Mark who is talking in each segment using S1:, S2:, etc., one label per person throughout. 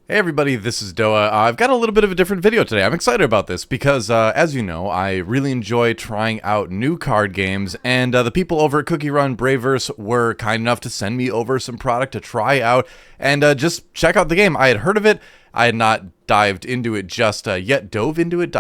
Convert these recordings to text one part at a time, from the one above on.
S1: Hey everybody, this is Doa. I've got a little bit of a different video today. I'm excited about this because, as you know, I really enjoy trying out new card games, and the people over at CookieRun Braverse were kind enough to send me over some product to try out and just check out the game. I had heard of it. I had not dived into it just yet. Dived into it.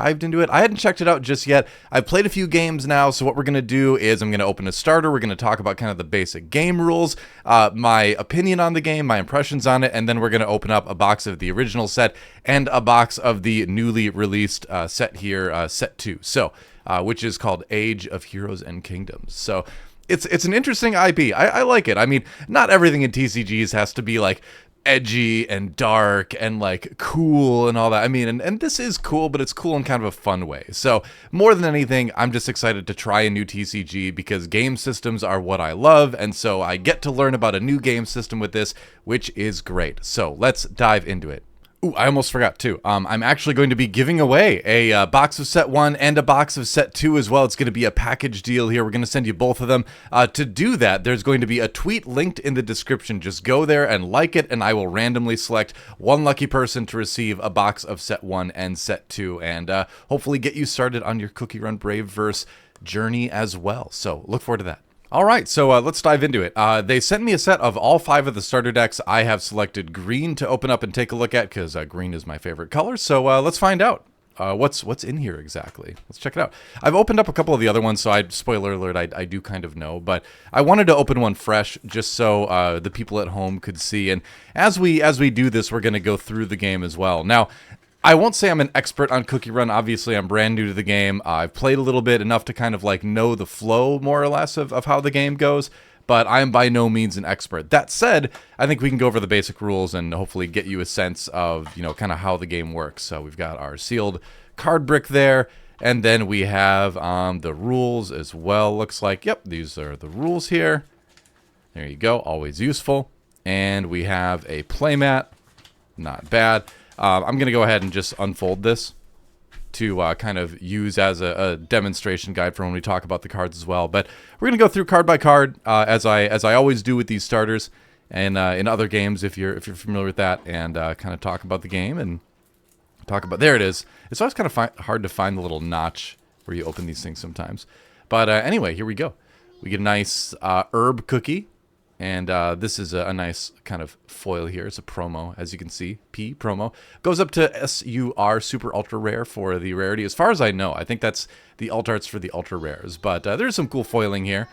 S1: I hadn't checked it out just yet. I've played a few games now, so what we're going to do is I'm going to open a starter. We're going to talk about kind of the basic game rules, my opinion on the game, my impressions on it, and then we're going to open up a box of the original set and a box of the newly released set here, set 2, so which is called Age of Heroes and Kingdoms. So it's an interesting IP. I like it. I mean, not everything in TCGs has to be like edgy and dark and like cool and all that. I mean, and this is cool, but it's cool in kind of a fun way. So more than anything, I'm just excited to try a new TCG because game systems are what I love, and so I get to learn about a new game system with this, which is great. So let's dive into it. Ooh, I almost forgot too. I'm actually going to be giving away a box of set 1 and a box of set 2 as well. It's going to be a package deal here. We're going to send you both of them. To do that, there's going to be a tweet linked in the description. Just go there and like it, and I will randomly select one lucky person to receive a box of set 1 and set 2, and hopefully get you started on your CookieRun Braverse journey as well. So look forward to that. All right, so let's dive into it. They sent me a set of all 5 of the starter decks. I have selected green to open up and take a look at because green is my favorite color. So let's find out what's in here exactly. Let's check it out. I've opened up a couple of the other ones, so spoiler alert, I do kind of know, but I wanted to open one fresh just so the people at home could see. And as we do this, we're going to go through the game as well. Now, I won't say I'm an expert on CookieRun. Obviously, I'm brand new to the game. I've played a little bit, enough to kind of like know the flow more or less of how the game goes, but I am by no means an expert. That said, I think we can go over the basic rules and hopefully get you a sense of, kind of how the game works. So we've got our sealed card brick there, and then we have the rules as well. Looks like, yep, these are the rules here. There you go, always useful. And we have a playmat, not bad. I'm going to go ahead and just unfold this to kind of use as a demonstration guide for when we talk about the cards as well. But we're going to go through card by card, as I always do with these starters and in other games, if you're familiar with that, and kind of talk about the game and talk about. There it is. It's always kind of hard to find the little notch where you open these things sometimes. But anyway, here we go. We get a nice herb cookie. And this is a nice kind of foil here. It's a promo, as you can see. P, promo. Goes up to SUR, super ultra rare, for the rarity. As far as I know, I think that's the alt arts for the ultra rares. But there's some cool foiling here.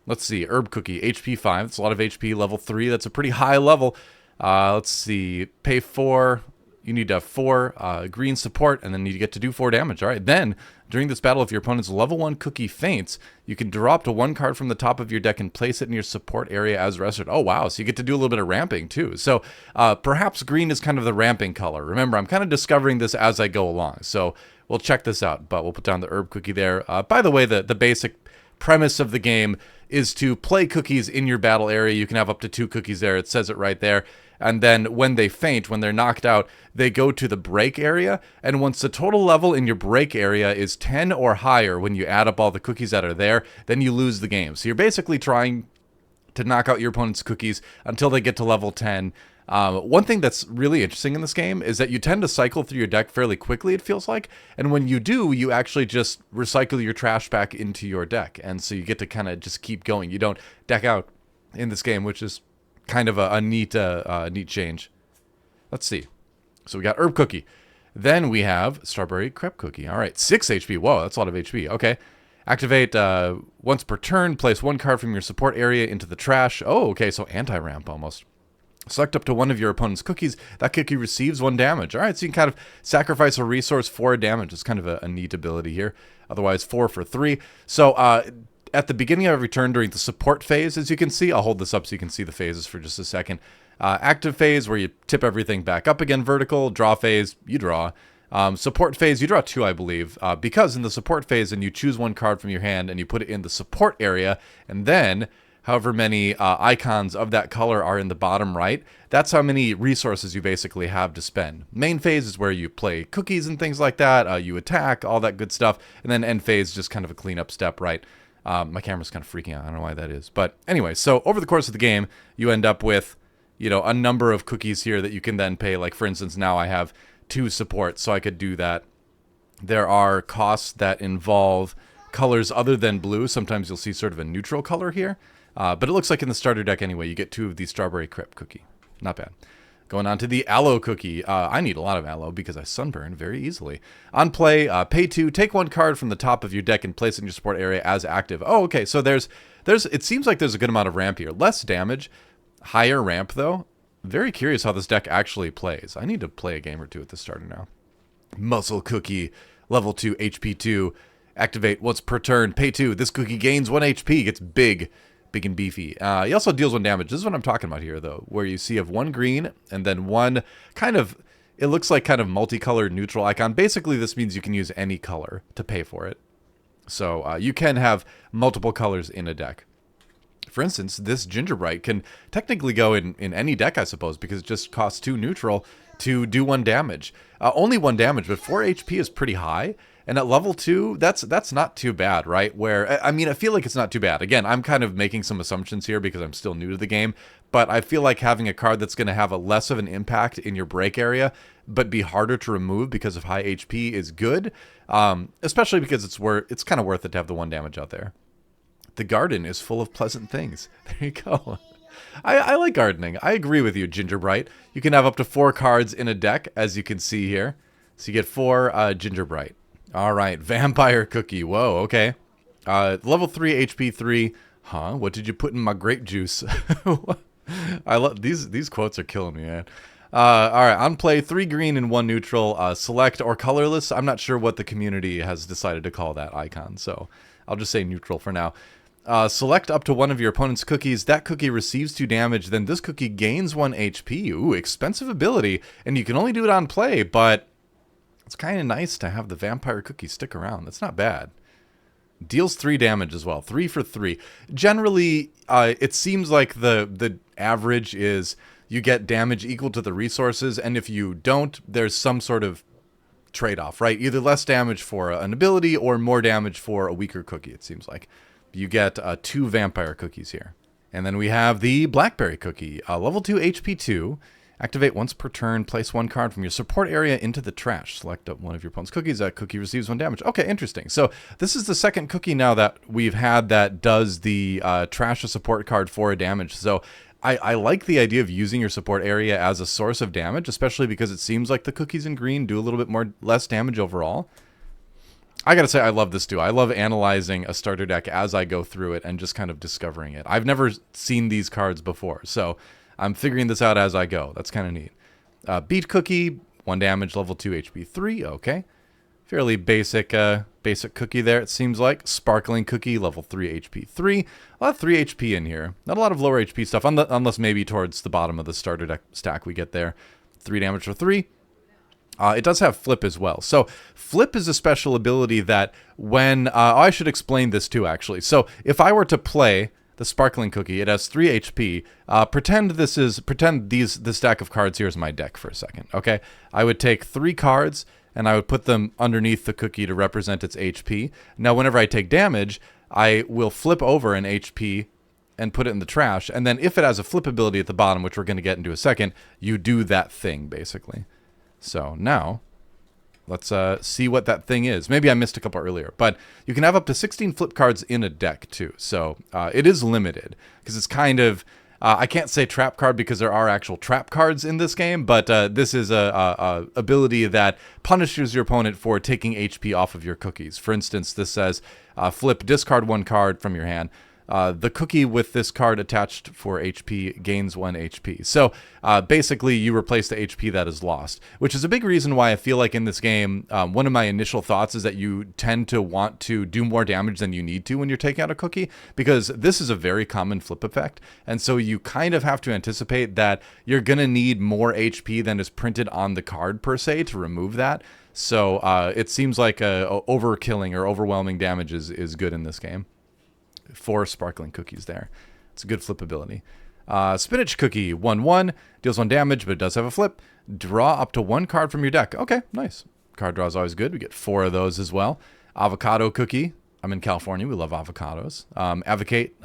S1: Let's see. Herb Cookie, HP 5. That's a lot of HP. Level 3. That's a pretty high level. Let's see. Pay 4. You need to have 4 green support, and then you get to do 4 damage. All right. Then, during this battle, if your opponent's level 1 cookie faints, you can draw up to 1 card from the top of your deck and place it in your support area as rested. Oh, wow. So you get to do a little bit of ramping, too. So perhaps green is kind of the ramping color. Remember, I'm kind of discovering this as I go along. So we'll check this out, but we'll put down the herb cookie there. By the way, the basic premise of the game is to play cookies in your battle area. You can have up to 2 cookies there. It says it right there. And then when they faint, when they're knocked out, they go to the break area. And once the total level in your break area is 10 or higher, when you add up all the cookies that are there, then you lose the game. So you're basically trying to knock out your opponent's cookies until they get to level 10. One thing that's really interesting in this game is that you tend to cycle through your deck fairly quickly, it feels like. And when you do, you actually just recycle your trash back into your deck. And so you get to kind of just keep going. You don't deck out in this game, which is kind of a neat change. Let's see. So we got herb cookie. Then we have strawberry crepe cookie. All right, 6 HP. Whoa, that's a lot of HP. Okay. Activate once per turn. Place 1 card from your support area into the trash. Oh, okay, so anti-ramp almost. Select up to 1 of your opponent's cookies. That cookie receives 1 damage. All right, so you can kind of sacrifice a resource for a damage. It's kind of a neat ability here. Otherwise, 4 for 3. So at the beginning of every turn during the support phase, as you can see, I'll hold this up so you can see the phases for just a second. Active phase, where you tip everything back up again vertical. Draw phase, you draw. Support phase, you draw 2, I believe, because in the support phase, and you choose 1 card from your hand and you put it in the support area, and then however many icons of that color are in the bottom right, that's how many resources you basically have to spend. Main phase is where you play cookies and things like that, you attack, all that good stuff, and then end phase is just kind of a cleanup step, right? My camera's kind of freaking out. I don't know why that is. But anyway, so over the course of the game, you end up with you know, a number of cookies here that you can then pay. Like, for instance, now I have 2 support, so I could do that. There are costs that involve colors other than blue. Sometimes you'll see sort of a neutral color here. But it looks like in the starter deck anyway, you get 2 of the strawberry crepe cookie. Not bad. Going on to the aloe cookie. I need a lot of aloe because I sunburn very easily. On play, pay 2, take 1 card from the top of your deck and place it in your support area as active. Oh, okay. So it seems like there's a good amount of ramp here. Less damage, higher ramp though. Very curious how this deck actually plays. I need to play a game or 2 at the starter now. Muscle cookie, level 2, HP 2. Activate once per turn, pay 2. This cookie gains 1 HP, gets big and beefy. He also deals 1 damage. This is what I'm talking about here, though, where you see of 1 green and then 1 kind of, it looks like kind of multicolored neutral icon. Basically, this means you can use any color to pay for it. So you can have multiple colors in a deck. For instance, this Gingerbright can technically go in any deck, I suppose, because it just costs 2 neutral to do 1 damage. Only 1 damage, but 4 HP is pretty high. And at level 2, that's not too bad, right? Where, I mean, I feel like it's not too bad. Again, I'm kind of making some assumptions here because I'm still new to the game. But I feel like having a card that's going to have a less of an impact in your break area, but be harder to remove because of high HP is good. Especially because it's kind of worth it to have the 1 damage out there. The garden is full of pleasant things. There you go. I like gardening. I agree with you, Gingerbright. You can have up to 4 cards in a deck, as you can see here. So you get 4 Gingerbright. All right, Vampire Cookie. Whoa, okay. Level 3, HP 3. Huh? What did you put in my grape juice? I love these quotes are killing me, man. All right, on play, 3 green and 1 neutral. Select or colorless. I'm not sure what the community has decided to call that icon, so I'll just say neutral for now. Select up to 1 of your opponent's cookies. That cookie receives 2 damage. Then this cookie gains 1 HP. Ooh, expensive ability, and you can only do it on play, but it's kind of nice to have the vampire cookie stick around. That's not bad. Deals 3 damage as well. 3 for 3. Generally, it seems like the average is you get damage equal to the resources, and if you don't, there's some sort of trade-off, right? Either less damage for an ability or more damage for a weaker cookie, it seems like. You get 2 vampire cookies here. And then we have the blackberry cookie. Level 2 HP 2. Activate once per turn. Place 1 card from your support area into the trash. Select up 1 of your opponent's cookies. That cookie receives 1 damage. Okay, interesting. So this is the second cookie now that we've had that does the trash a support card for a damage. So I like the idea of using your support area as a source of damage, especially because it seems like the cookies in green do a little bit less damage overall. I gotta say, I love this too. I love analyzing a starter deck as I go through it and just kind of discovering it. I've never seen these cards before, so I'm figuring this out as I go. That's kind of neat. Beet Cookie, 1 damage, level 2 HP 3. Okay. Fairly basic cookie there, it seems like. Sparkling Cookie, level 3 HP 3. A lot of 3 HP in here. Not a lot of lower HP stuff, unless maybe towards the bottom of the starter deck stack we get there. 3 damage for 3. It does have Flip as well. So Flip is a special ability that when... I should explain this too, actually. So if I were to play the Sparkling Cookie, it has 3 HP. Pretend this stack of cards here is my deck for a second, okay? I would take 3 cards, and I would put them underneath the cookie to represent its HP. Now, whenever I take damage, I will flip over an HP and put it in the trash. And then if it has a flip ability at the bottom, which we're going to get into a second, you do that thing, basically. So now, let's see what that thing is. Maybe I missed a couple earlier, but you can have up to 16 flip cards in a deck too. So it is limited because it's kind of, I can't say trap card because there are actual trap cards in this game, but this is a ability that punishes your opponent for taking HP off of your cookies. For instance, this says flip, discard 1 card from your hand. The cookie with this card attached for HP gains 1 HP. So basically you replace the HP that is lost, which is a big reason why I feel like in this game, one of my initial thoughts is that you tend to want to do more damage than you need to when you're taking out a cookie, because this is a very common flip effect. And so you kind of have to anticipate that you're going to need more HP than is printed on the card per se to remove that. So it seems like overkilling or overwhelming damage is good in this game. 4 sparkling cookies there. It's a good flip ability. Spinach Cookie, 1/1, deals 1 damage, but it does have a flip. Draw up to 1 card from your deck. Okay, nice. Card draw is always good. We get 4 of those as well. Avocado Cookie, I'm in California. We love avocados. Advocate,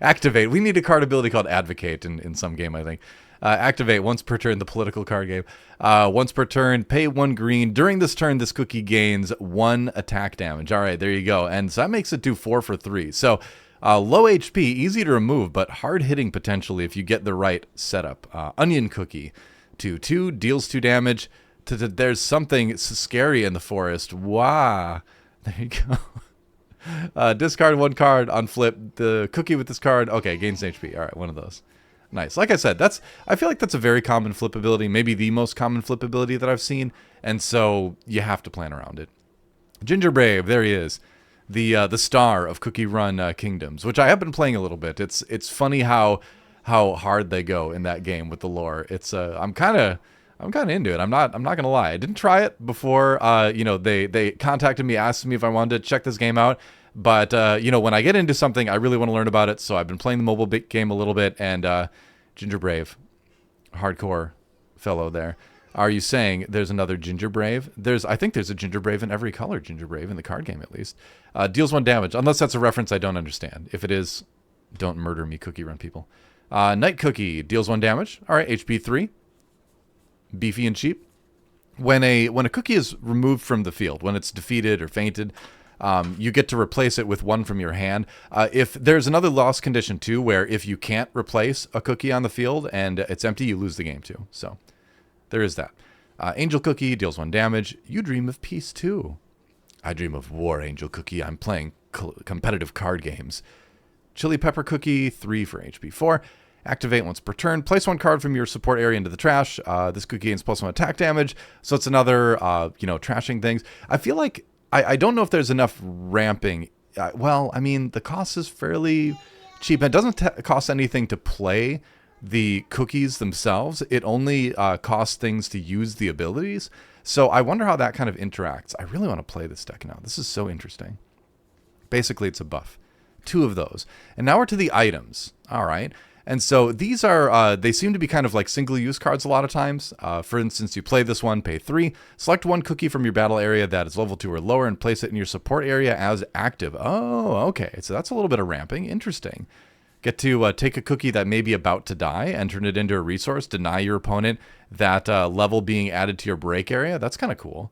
S1: activate. We need a card ability called Advocate in some game, I think. Activate once per turn, the political card game. Once per turn, pay 1 green. During this turn, this cookie gains 1 attack damage. All right, there you go. And so that makes it do 4 for 3. So low HP, easy to remove, but hard hitting potentially if you get the right setup. Onion Cookie, 2/2, deals 2 damage. There's something scary in the forest. Wow. There you go. Discard 1 card on flip. The cookie with this card. Okay, gains HP. All right, one of those. Nice. Like I said, I feel like that's a very common flip ability, maybe the most common flip ability that I've seen, and so you have to plan around it. Ginger Brave, there he is. The star of Cookie Run Kingdoms, which I have been playing a little bit. It's funny how hard they go in that game with the lore. It's I'm kind of into it. I'm not gonna lie. I didn't try it before. They contacted me, asked me if I wanted to check this game out. But when I get into something, I really want to learn about it. So I've been playing the mobile game a little bit. And Ginger Brave, hardcore fellow there. Are you saying there's another Ginger Brave? I think there's a Ginger Brave in every color Ginger Brave in the card game at least. Deals 1 damage, unless that's a reference I don't understand. If it is, don't murder me, Cookie Run people. Night Cookie deals 1 damage. All right, HP 3. Beefy and cheap. When a cookie is removed from the field, when it's defeated or fainted, you get to replace it with 1 from your hand. If there's another loss condition too, where if you can't replace a cookie on the field and it's empty, you lose the game too. So there is that. Angel Cookie deals 1 damage. You dream of peace too. I dream of war, Angel Cookie. I'm playing competitive card games. Chili Pepper Cookie, 3 for HP 4. Activate once per turn. Place 1 card from your support area into the trash. This cookie gains +1 attack damage. So it's another, trashing things. I feel like I don't know if there's enough ramping. The cost is fairly cheap. It doesn't cost anything to play the cookies themselves. It only costs things to use the abilities. So I wonder how that kind of interacts. I really want to play this deck now. This is so interesting. Basically, it's a buff. 2 of those. And now we're to the items. All right. And so these are, they seem to be kind of like single-use cards a lot of times. For instance, you play this one, pay 3. Select 1 cookie from your battle area that is level 2 or lower and place it in your support area as active. Oh, okay. So that's a little bit of ramping. Interesting. Get to take a cookie that may be about to die and turn it into a resource. Deny your opponent that level being added to your break area. That's kind of cool.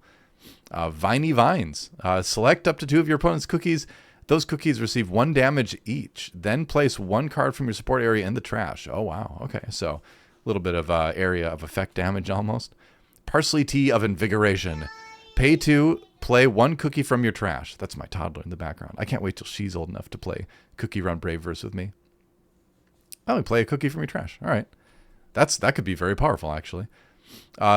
S1: Viney Vines. Select up to 2 of your opponent's cookies. Those cookies receive 1 damage each. Then place 1 card from your support area in the trash. Oh, wow. Okay, so a little bit of area of effect damage almost. Parsley Tea of Invigoration. Pay 2, play 1 cookie from your trash. That's my toddler in the background. I can't wait till she's old enough to play CookieRun Braverse with me. Oh, play a cookie from your trash. All right. That could be very powerful, actually.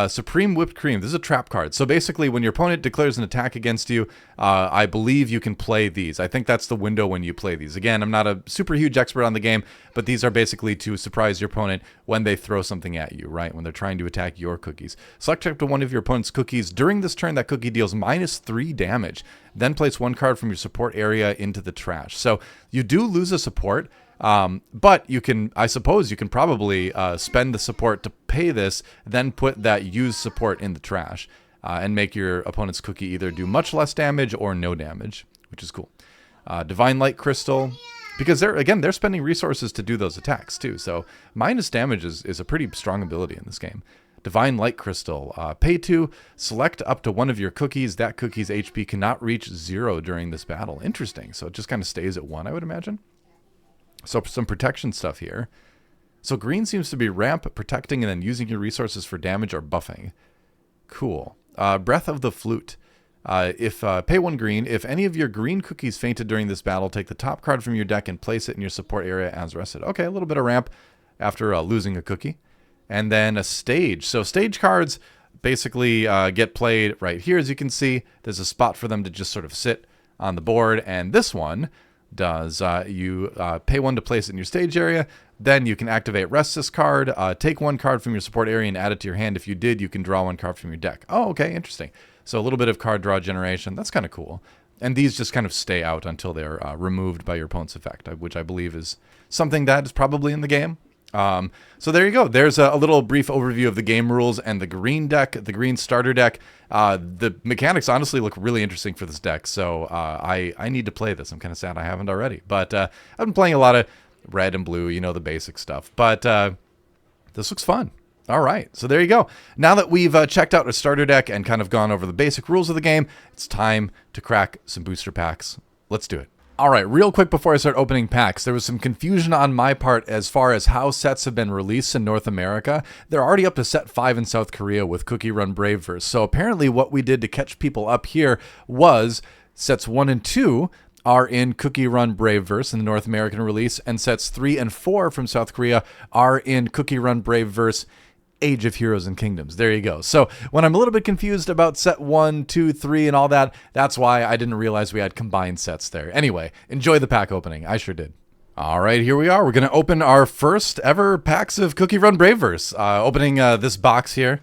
S1: Supreme Whipped Cream. This is a trap card. So basically, when your opponent declares an attack against you, I believe you can play these. I think that's the window when you play these. Again, I'm not a super huge expert on the game, but these are basically to surprise your opponent when they throw something at you, right? When they're trying to attack your cookies. Select up to 1 of your opponent's cookies. During this turn, that cookie deals -3 damage. Then place 1 card from your support area into the trash. So you do lose a support. But I suppose you can probably spend the support to pay this, then put that used support in the trash, and make your opponent's cookie either do much less damage or no damage, which is cool. Divine Light Crystal, because they're spending resources to do those attacks too. So minus damage is a pretty strong ability in this game. Divine Light Crystal. Pay 2, select up to 1 of your cookies. That cookie's HP cannot reach 0 during this battle. Interesting. So it just kind of stays at 1, I would imagine. So some protection stuff here. So green seems to be ramp, protecting, and then using your resources for damage or buffing. Cool. Breath of the Flute. Pay 1 green. If any of your green cookies fainted during this battle, take the top card from your deck and place it in your support area as rested. Okay, a little bit of ramp after losing a cookie. And then a stage. So stage cards basically get played right here. As you can see, there's a spot for them to just sort of sit on the board. And this one does you pay 1 to place it in your stage area. Then you can activate Rest this card. Take 1 card from your support area and add it to your hand. If you did, you can draw 1 card from your deck. Oh, okay, interesting. So a little bit of card draw generation. That's kind of cool. And these just kind of stay out until they're removed by your opponent's effect, which I believe is something that is probably in the game. So there you go. There's a little brief overview of the game rules and the green deck, the green starter deck. The mechanics honestly look really interesting for this deck, so I need to play this. I'm kind of sad I haven't already. But I've been playing a lot of red and blue, you know, the basic stuff. But this looks fun. All right, so there you go. Now that we've checked out a starter deck and kind of gone over the basic rules of the game, it's time to crack some booster packs. Let's do it. All right, real quick before I start opening packs, there was some confusion on my part as far as how sets have been released in North America. They're already up to set 5 in South Korea with CookieRun Braverse. So apparently what we did to catch people up here was sets 1 and 2 are in CookieRun Braverse in the North American release, and sets 3 and 4 from South Korea are in CookieRun Braverse Age of Heroes and Kingdoms. There you go. So when I'm a little bit confused about set 1, 2, 3, and all that, that's why I didn't realize we had combined sets there. Anyway, enjoy the pack opening. I sure did. All right, here we are. We're going to open our first ever packs of CookieRun Braverse. Opening this box here.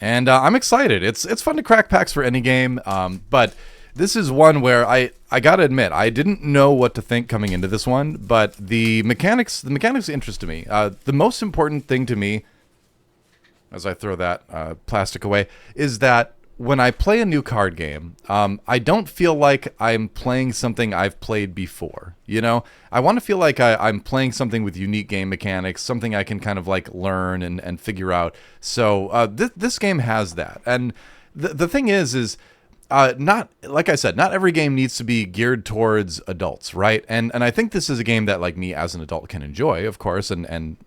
S1: And I'm excited. It's fun to crack packs for any game, but this is one where I got to admit, I didn't know what to think coming into this one, but the mechanics interested me. The most important thing to me, as I throw that plastic away, is that when I play a new card game, I don't feel like I'm playing something I've played before. You know, I want to feel like I'm playing something with unique game mechanics, something I can kind of like learn and figure out. So this game has that. And the thing is not, like I said, not every game needs to be geared towards adults, right? And I think this is a game that like me as an adult can enjoy, of course, and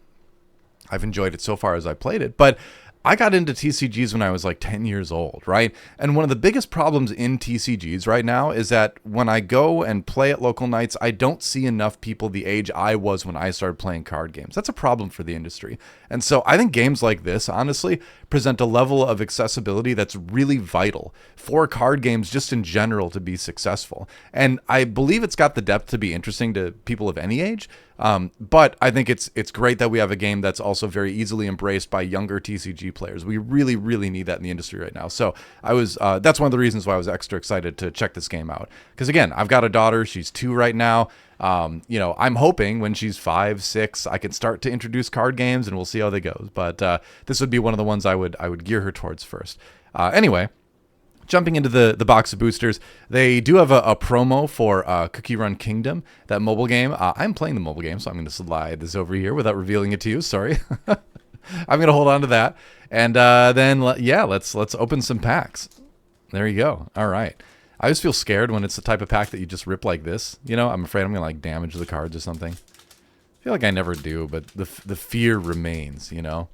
S1: I've enjoyed it so far as I played it, but I got into TCGs when I was like 10 years old, right? And one of the biggest problems in TCGs right now is that when I go and play at local nights, I don't see enough people the age I was when I started playing card games. That's a problem for the industry. And so I think games like this, honestly, present a level of accessibility that's really vital for card games just in general to be successful. And I believe it's got the depth to be interesting to people of any age. But I think it's great that we have a game that's also very easily embraced by younger TCG players. We really, really need that in the industry right now. So I was that's one of the reasons why I was extra excited to check this game out. Because again, I've got a daughter. She's 2 right now. You know, I'm hoping when she's 5, 6, I can start to introduce card games, and we'll see how they go. But this would be one of the ones I would gear her towards first. Anyway. Jumping into the box of boosters, they do have a promo for CookieRun Kingdom, that mobile game. I'm playing the mobile game, so I'm going to slide this over here without revealing it to you. Sorry. I'm going to hold on to that. And then, let's open some packs. There you go. All right. I always feel scared when it's the type of pack that you just rip like this. You know, I'm afraid I'm going to like damage the cards or something. I feel like I never do, but the fear remains, you know.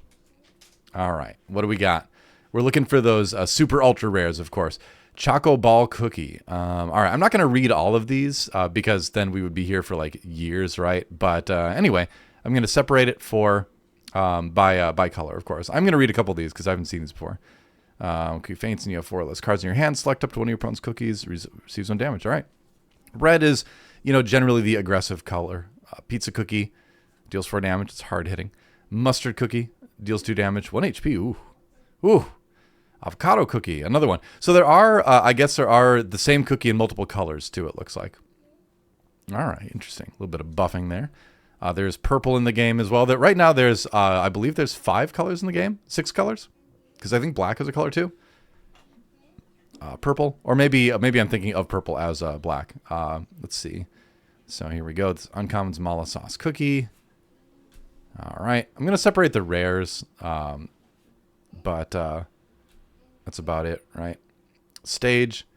S1: All right. What do we got? We're looking for those super ultra rares, of course. Choco Ball Cookie. All right, I'm not going to read all of these because then we would be here for like years, right? But anyway, I'm going to separate it for by color, of course. I'm going to read a couple of these because I haven't seen these before. Okay, faints and you have 4 less cards in your hand. Select up to one of your opponent's cookies, receives 1 damage. All right. Red is, you know, generally the aggressive color. Pizza Cookie deals 4 damage. It's hard hitting. Mustard Cookie deals 2 damage. 1 HP. Ooh. Ooh. Avocado Cookie, another one. So there are, I guess there are the same cookie in multiple colors too, it looks like. All right, interesting. A little bit of buffing there. There's purple in the game as well. Right now there's, I believe there's 5 colors in the game. 6 colors? Because I think black is a color too. Purple, or maybe I'm thinking of purple as black. Let's see. So here we go. It's Uncommon's Mala Sauce Cookie. All right. I'm going to separate the rares, but... that's about it, right? Stage.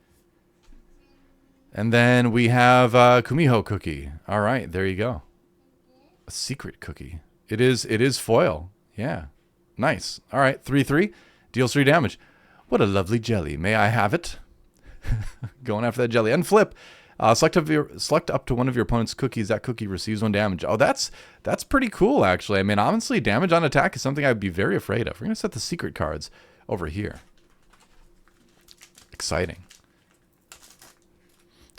S1: And then we have Kumiho Cookie. All right, there you go. A secret cookie. It is foil. Yeah. Nice. All right, 3/3. Deals 3 damage. What a lovely jelly. May I have it? Going after that jelly. And flip. Select up to one of your opponent's cookies. That cookie receives 1 damage. Oh, that's pretty cool, actually. I mean, honestly, damage on attack is something I'd be very afraid of. We're going to set the secret cards over here. Exciting.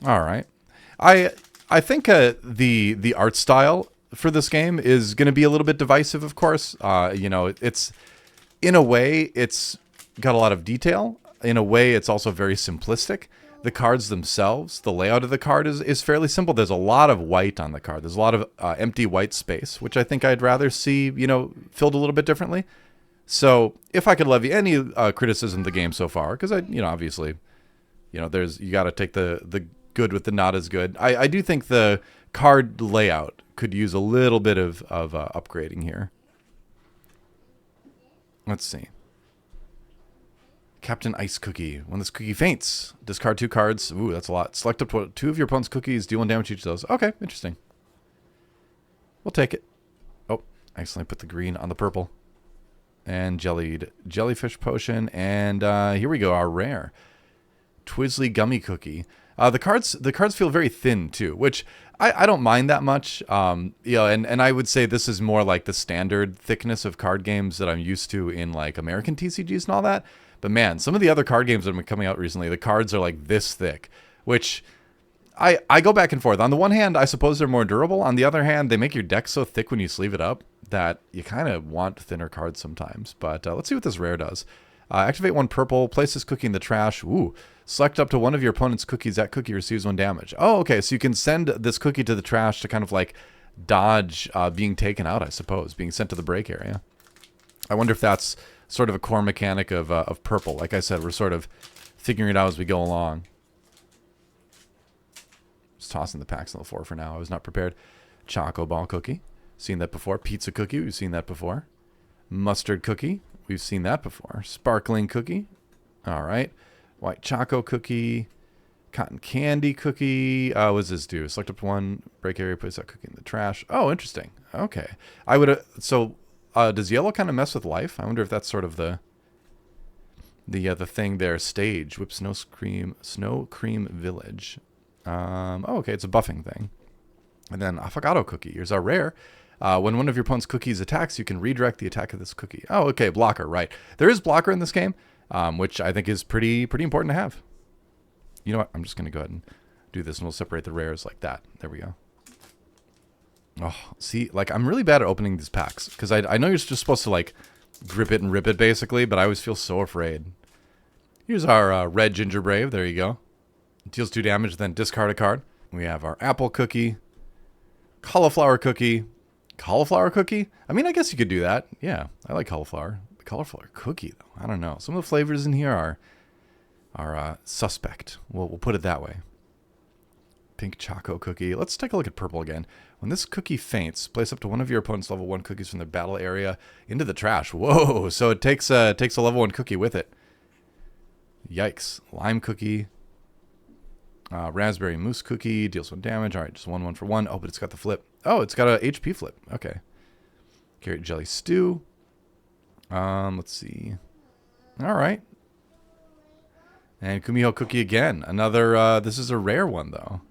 S1: All right. I think the art style for this game is going to be a little bit divisive, of course. You know, it's in a way it's got a lot of detail. In a way, it's also very simplistic. the cards themselves, the layout of the card is fairly simple. There's a lot of white on the card. There's a lot of empty white space, which I think I'd rather see, filled a little bit differently. So if I could levy any criticism of the game so far, because obviously, you got to take the good with the not as good. I do think the card layout could use a little bit of upgrading here. Let's see. Captain Ice Cookie. When this cookie faints, discard 2 cards. Ooh, that's a lot. Select up to 2 of your opponent's cookies. Deal 1 damage to each of those. Okay, interesting. We'll take it. Oh, I accidentally put the green on the purple. And jellyfish potion. And here we go, our rare. Twizzly Gummy Cookie. The cards feel very thin too, which I don't mind that much. And I would say this is more like the standard thickness of card games that I'm used to in like American TCGs and all that. But man, some of the other card games that have been coming out recently, the cards are like this thick, which I go back and forth. On the one hand, I suppose they're more durable. On the other hand, they make your deck so thick when you sleeve it up that you kind of want thinner cards sometimes. But let's see what this rare does. Activate 1 purple, place this cookie in the trash. Ooh, select up to 1 of your opponent's cookies. That cookie receives 1 damage. Oh, okay, so you can send this cookie to the trash to kind of like dodge being taken out, I suppose, being sent to the break area. I wonder if that's sort of a core mechanic of purple. Like I said, we're sort of figuring it out as we go along. Just tossing the packs on the floor for now. I was not prepared. Choco Ball Cookie. Seen that before. Pizza Cookie. We've seen that before. Mustard Cookie. We've seen that before. Sparkling Cookie. All right. White Choco Cookie. Cotton Candy Cookie. What does this do? Select up to 1. Break area. Place that cookie in the trash. Oh, interesting. Okay. I would... does yellow kind of mess with life? I wonder if that's sort of the thing there. Stage. Whip Snow Cream Village. Okay. It's a buffing thing. And then Affogato Cookie. Here's our rare. When one of your opponent's cookies attacks, you can redirect the attack of this cookie. Oh, okay, blocker, right. There is blocker in this game, which I think is pretty important to have. You know what? I'm just going to go ahead and do this, and we'll separate the rares like that. There we go. Oh, see, like, I'm really bad at opening these packs, because I know you're just supposed to, like, grip it and rip it, basically, but I always feel so afraid. Here's our red Ginger Brave. There you go. It deals 2 damage, then discard a card. We have our Apple Cookie, Cauliflower Cookie, Cauliflower Cookie? I mean, I guess you could do that. Yeah, I like cauliflower. The cauliflower cookie, though. I don't know. Some of the flavors in here are suspect. We'll put it that way. Pink Choco Cookie. Let's take a look at purple again. When this cookie faints, place up to 1 of your opponent's level 1 cookies from their battle area into the trash. Whoa! So it takes a level 1 cookie with it. Yikes. Lime Cookie. Raspberry Mousse Cookie. Deals 1 damage. All right, just 1 for 1. Oh, but it's got the flip. Oh, it's got a HP flip. Okay. Carrot Jelly Stew. Let's see. All right. And Kumiho Cookie again. Another, this is a rare one, though.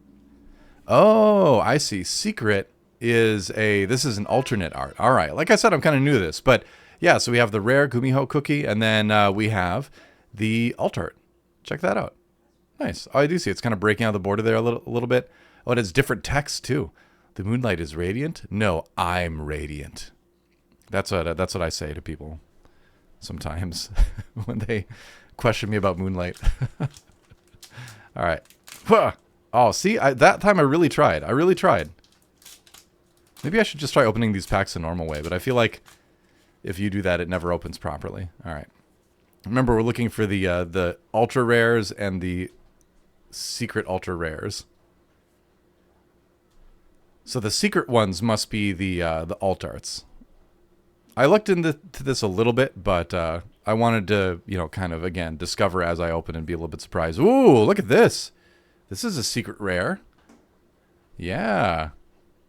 S1: Oh, I see. Secret is this is an alternate art. All right. Like I said, I'm kind of new to this. But, yeah, so we have the rare Kumiho Cookie, and then we have the alt art. Check that out. Nice. Oh, I do see. It's kind of breaking out the border there a little bit. Oh, it has different text, too. The moonlight is radiant? No, I'm radiant. That's what I say to people sometimes when they question me about moonlight. All right. Oh, see, that time I really tried. Maybe I should just try opening these packs the normal way, but I feel like if you do that, it never opens properly. All right. Remember, we're looking for the ultra rares and the secret ultra rares. So the secret ones must be the alt arts. I looked into this a little bit, but I wanted to, kind of, again, discover as I open and be a little bit surprised. Ooh, look at this. This is a secret rare. Yeah.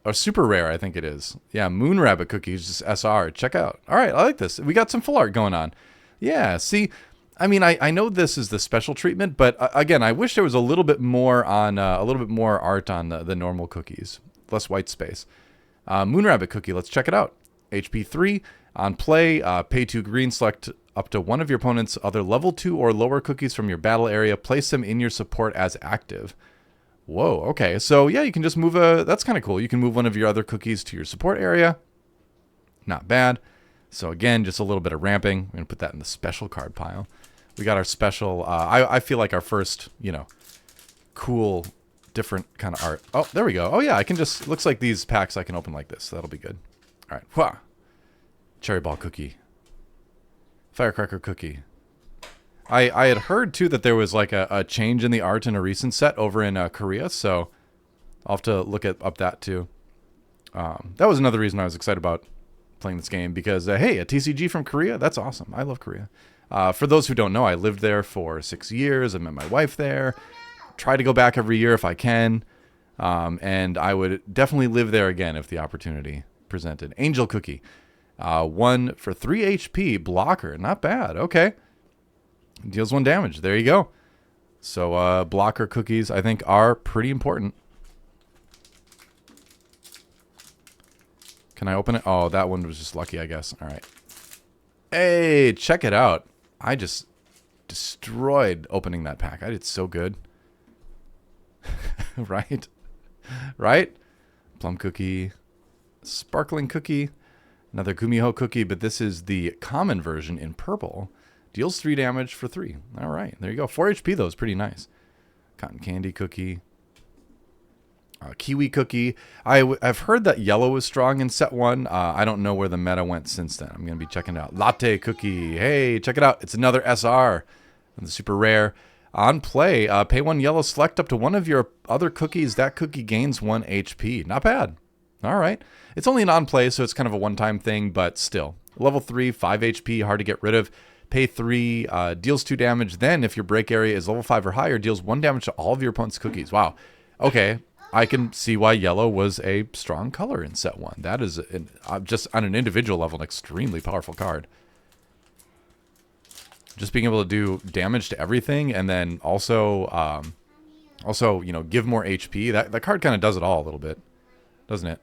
S1: Or super rare, I think it is. Yeah, Moon Rabbit Cookies, just SR. Check out. All right, I like this. We got some full art going on. Yeah, see, I mean, I know this is the special treatment, but again, I wish there was a little bit more on, a little bit more art on the normal cookies. Less white space. Moon Rabbit Cookie, let's check it out. HP 3, on play, pay 2 green, select up to 1 of your opponent's other level 2 or lower cookies from your battle area, place them in your support as active. Whoa, okay, so yeah, you can just move that's kind of cool. You can move 1 of your other cookies to your support area. Not bad. So again, just a little bit of ramping. We're going to put that in the special card pile. We got our special, I feel like our first, cool, different kind of art. Oh, there we go. Oh, yeah, I can just... Looks like these packs I can open like this. So that'll be good. All right. Wah. Cherry ball cookie. Firecracker cookie. I had heard, too, that there was like a change in the art in a recent set over in Korea. So I'll have to look up that, too. That was another reason I was excited about playing this game. Because, hey, a TCG from Korea? That's awesome. I love Korea. For those who don't know, I lived there for 6 years. I met my wife there. Try to go back every year if I can. And I would definitely live there again if the opportunity presented. Angel Cookie. 1 for 3 HP. Blocker. Not bad. Okay. Deals 1 damage. There you go. So blocker cookies, I think, are pretty important. Can I open it? Oh, that one was just lucky, I guess. All right. Hey, check it out. I just destroyed opening that pack. I did so good. Right? Right? Plum cookie. Sparkling cookie. Another Gumiho cookie, but this is the common version in purple. Deals 3 damage for 3. All right. There you go. 4 HP, though, is pretty nice. Cotton candy cookie. Kiwi cookie. I've heard that yellow is strong in set 1. I don't know where the meta went since then. I'm going to be checking it out. Latte cookie. Hey, check it out. It's another SR. And the super rare. On play, pay 1 yellow, select up to one of your other cookies. That cookie gains 1 HP. Not bad. All right. It's only an on-play, so it's kind of a one-time thing, but still. Level 3, 5 HP, hard to get rid of. Pay 3, deals 2 damage. Then, if your break area is level 5 or higher, deals 1 damage to all of your opponent's cookies. Wow. Okay. I can see why yellow was a strong color in set 1. That is, just on an individual level, an extremely powerful card. Just being able to do damage to everything, and then also, you know, give more HP. That card kind of does it all a little bit, doesn't it?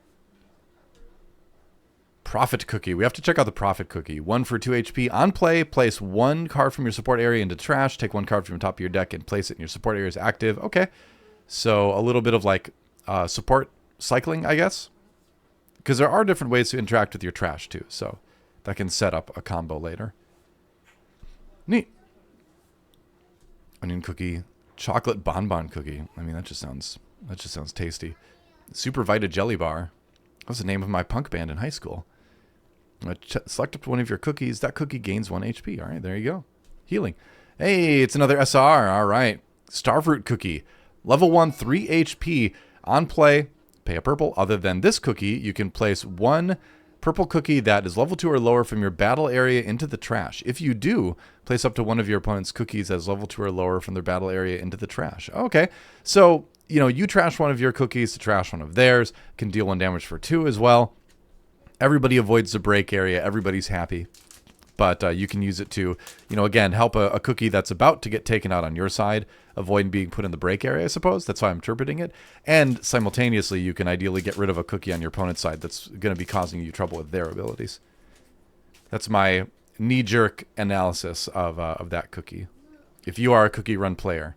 S1: Prophet Cookie. We have to check out the Prophet Cookie. 1 for 2 HP. On play, place 1 card from your support area into trash. Take 1 card from the top of your deck and place it in your support area as active. Okay. So a little bit of like support cycling, I guess. Because there are different ways to interact with your trash too. So that can set up a combo later. Neat. Onion cookie. Chocolate bonbon cookie. I mean, that just sounds tasty. Super Vita Jelly Bar. That was the name of my punk band in high school. Select up to one of your cookies. That cookie gains 1 HP. All right, there you go. Healing. Hey, it's another SR. All right. Starfruit cookie. Level 1, 3 HP. On play, pay a purple. Other than this cookie, you can place 1 purple cookie that is level 2 or lower from your battle area into the trash. If you do, place up to one of your opponent's cookies as level 2 or lower from their battle area into the trash. Okay. So, you know, you trash one of your cookies to trash one of theirs. Can deal 1 damage for 2 as well. Everybody avoids the break area. Everybody's happy. But you can use it to, you know, again, help a cookie that's about to get taken out on your side, avoid being put in the break area, I suppose. That's how I'm interpreting it. And simultaneously, you can ideally get rid of a cookie on your opponent's side that's going to be causing you trouble with their abilities. That's my knee-jerk analysis of that cookie. If you are a Cookie Run player,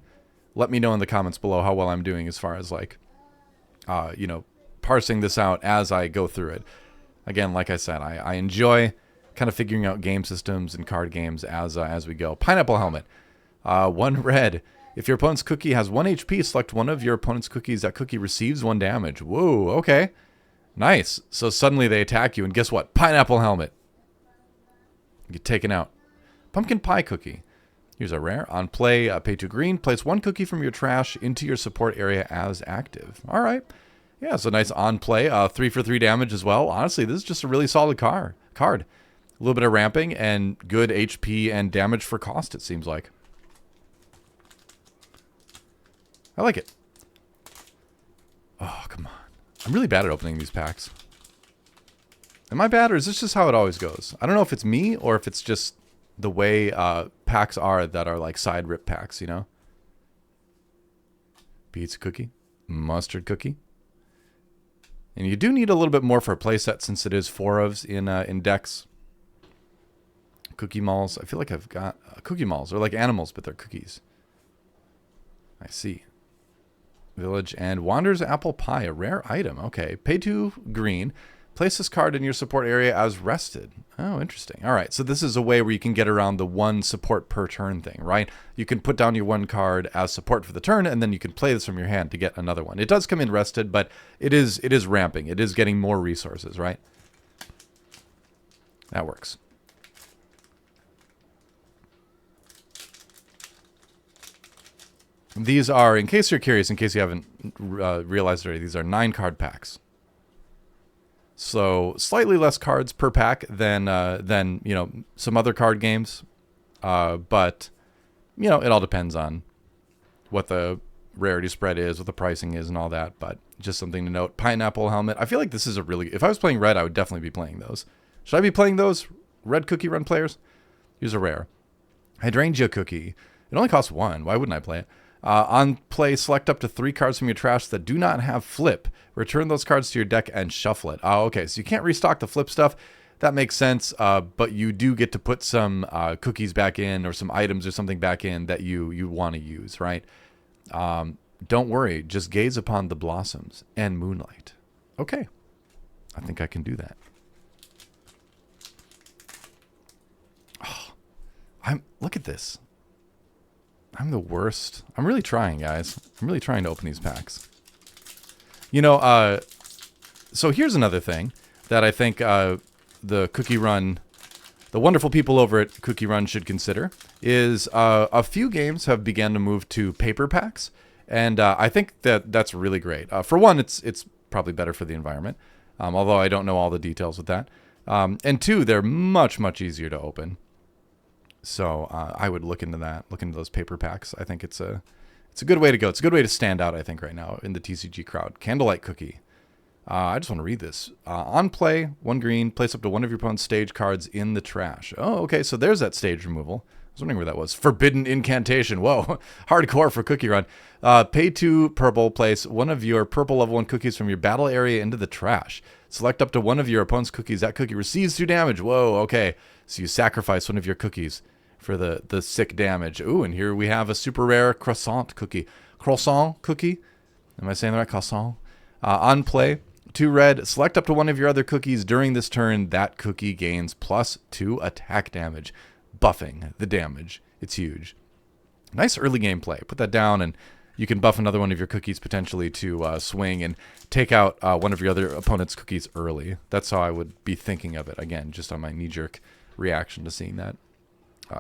S1: let me know in the comments below how well I'm doing as far as, like, you know, parsing this out as I go through it. Again, like I said, I enjoy kind of figuring out game systems and card games as we go. Pineapple Helmet. 1 red. If your opponent's cookie has 1 HP, select one of your opponent's cookies. That cookie receives 1 damage. Whoa, okay. Nice. So suddenly they attack you, and guess what? Pineapple Helmet. You get taken out. Pumpkin Pie Cookie. Here's a rare. On play, pay 2 green. Place 1 cookie from your trash into your support area as active. All right. Yeah, so nice on play. 3 for 3 damage as well. Honestly, this is just a really solid card. A little bit of ramping and good HP and damage for cost, it seems like. I like it. Oh, come on. I'm really bad at opening these packs. Am I bad, or is this just how it always goes? I don't know if it's me or if it's just the way packs are that are like side rip packs, you know? Pizza cookie. Mustard cookie. And you do need a little bit more for a playset since it is 4 ofs in decks. Cookie Malls. I feel like I've got Cookie Malls. They're like animals, but they're cookies. I see. Village and Wander's Apple Pie, a rare item. Okay. Pay 2 green. Place this card in your support area as rested. Oh, interesting. All right, so this is a way where you can get around the one support per turn thing, right? You can put down your one card as support for the turn, and then you can play this from your hand to get another one. It does come in rested, but it is ramping. It is getting more resources, right? That works. These are, in case you're curious, in case you haven't realized already, these are 9-card packs. So slightly less cards per pack than you know, some other card games, but you know, it all depends on what the rarity spread is, what the pricing is, and all that. But just something to note. Pineapple helmet. I feel like this is a really. If I was playing red, I would definitely be playing those. Should I be playing those? Red Cookie Run players. These are rare. Hydrangea Cookie. It only costs 1. Why wouldn't I play it? On play, select up to 3 cards from your trash that do not have flip. Return those cards to your deck and shuffle it. Oh, okay. So you can't restock the flip stuff. That makes sense. But you do get to put some cookies back in, or some items or something back in that you want to use, right? Don't worry. Just gaze upon the blossoms and moonlight. Okay. I think I can do that. Oh, look at this. I'm the worst. I'm really trying, guys. I'm really trying to open these packs. You know, so here's another thing that I think the CookieRun, the wonderful people over at CookieRun should consider is a few games have begun to move to paper packs, and I think that's really great. For one, it's probably better for the environment, although I don't know all the details with that. And two, they're much easier to open. So I would look into that, look into those paper packs. I think it's a good way to go. It's a good way to stand out, I think, right now in the TCG crowd. Candlelight Cookie. I just want to read this. On play, 1 green, place up to 1 of your opponent's stage cards in the trash. Oh, okay, so there's that stage removal. I was wondering where that was. Forbidden Incantation. Whoa, hardcore for CookieRun. Pay 2 purple, place 1 of your purple level 1 cookies from your battle area into the trash. Select up to 1 of your opponent's cookies. That cookie receives 2 damage. Whoa, okay. So you sacrifice 1 of your cookies for the sick damage. Ooh, and here we have a super rare croissant cookie. Croissant cookie? Am I saying that right? Croissant? On play, 2 red. Select up to 1 of your other cookies during this turn. That cookie gains +2 attack damage, buffing the damage. It's huge. Nice early game play. Put that down, and you can buff another 1 of your cookies potentially to swing and take out 1 of your other opponent's cookies early. That's how I would be thinking of it. Again, just on my knee-jerk reaction to seeing that.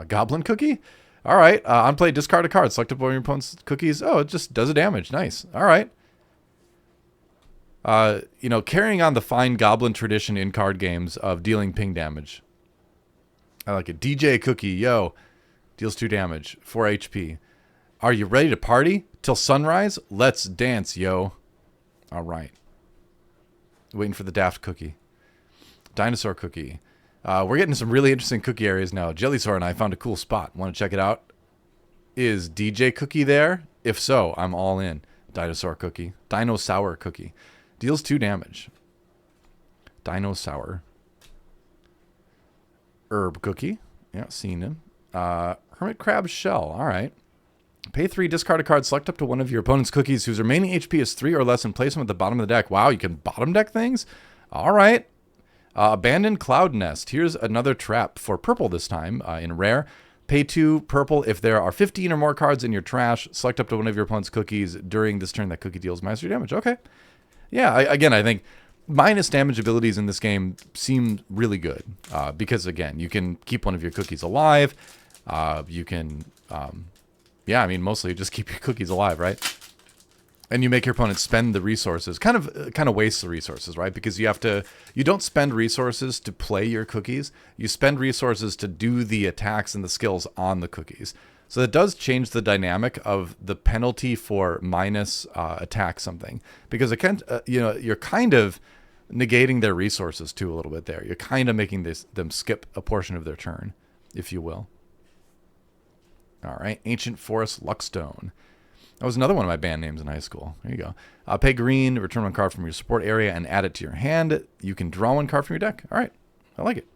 S1: Goblin Cookie? All right. On play, discard a card. Select up 1 of your opponent's cookies. Oh, it just does a damage. Nice. All right. You know, carrying on the fine goblin tradition in card games of dealing ping damage. I like it. DJ Cookie, yo. Deals 2 damage. 4 HP. Are you ready to party? Till sunrise? Let's dance, yo. All right. Waiting for the Daft Cookie. Dinosaur Cookie. We're getting some really interesting cookie areas now. Jellysaur and I found a cool spot. Want to check it out? Is DJ Cookie there? If so, I'm all in. Dinosaur Cookie. Dinosaur Cookie. Deals 2 damage. Dinosaur. Herb Cookie. Yeah, seen him. Hermit Crab Shell. All right. Pay 3, discard a card, select up to 1 of your opponent's cookies whose remaining HP is 3 or less, and place them at the bottom of the deck. Wow, you can bottom deck things? All right. Abandoned Cloud Nest. Here's another trap for purple this time in rare. Pay 2 purple if there are 15 or more cards in your trash. Select up to 1 of your opponent's cookies during this turn. That cookie deals -3 damage. Okay. Yeah, again, I think minus damage abilities in this game seem really good because, again, you can keep 1 of your cookies alive. You can, yeah, I mean, mostly just keep your cookies alive, right? And you make your opponent spend the resources, kind of waste the resources, right? Because you don't spend resources to play your cookies. You spend resources to do the attacks and the skills on the cookies. So that does change the dynamic of the penalty for minus attack something, because it can, you're kind of negating their resources too a little bit there. You're kind of making them skip a portion of their turn, if you will. All right, Ancient Forest Luckstone. That was another one of my band names in high school. There you go. Pay green, return 1 card from your support area, and add it to your hand. You can draw 1 card from your deck. All right, I like it.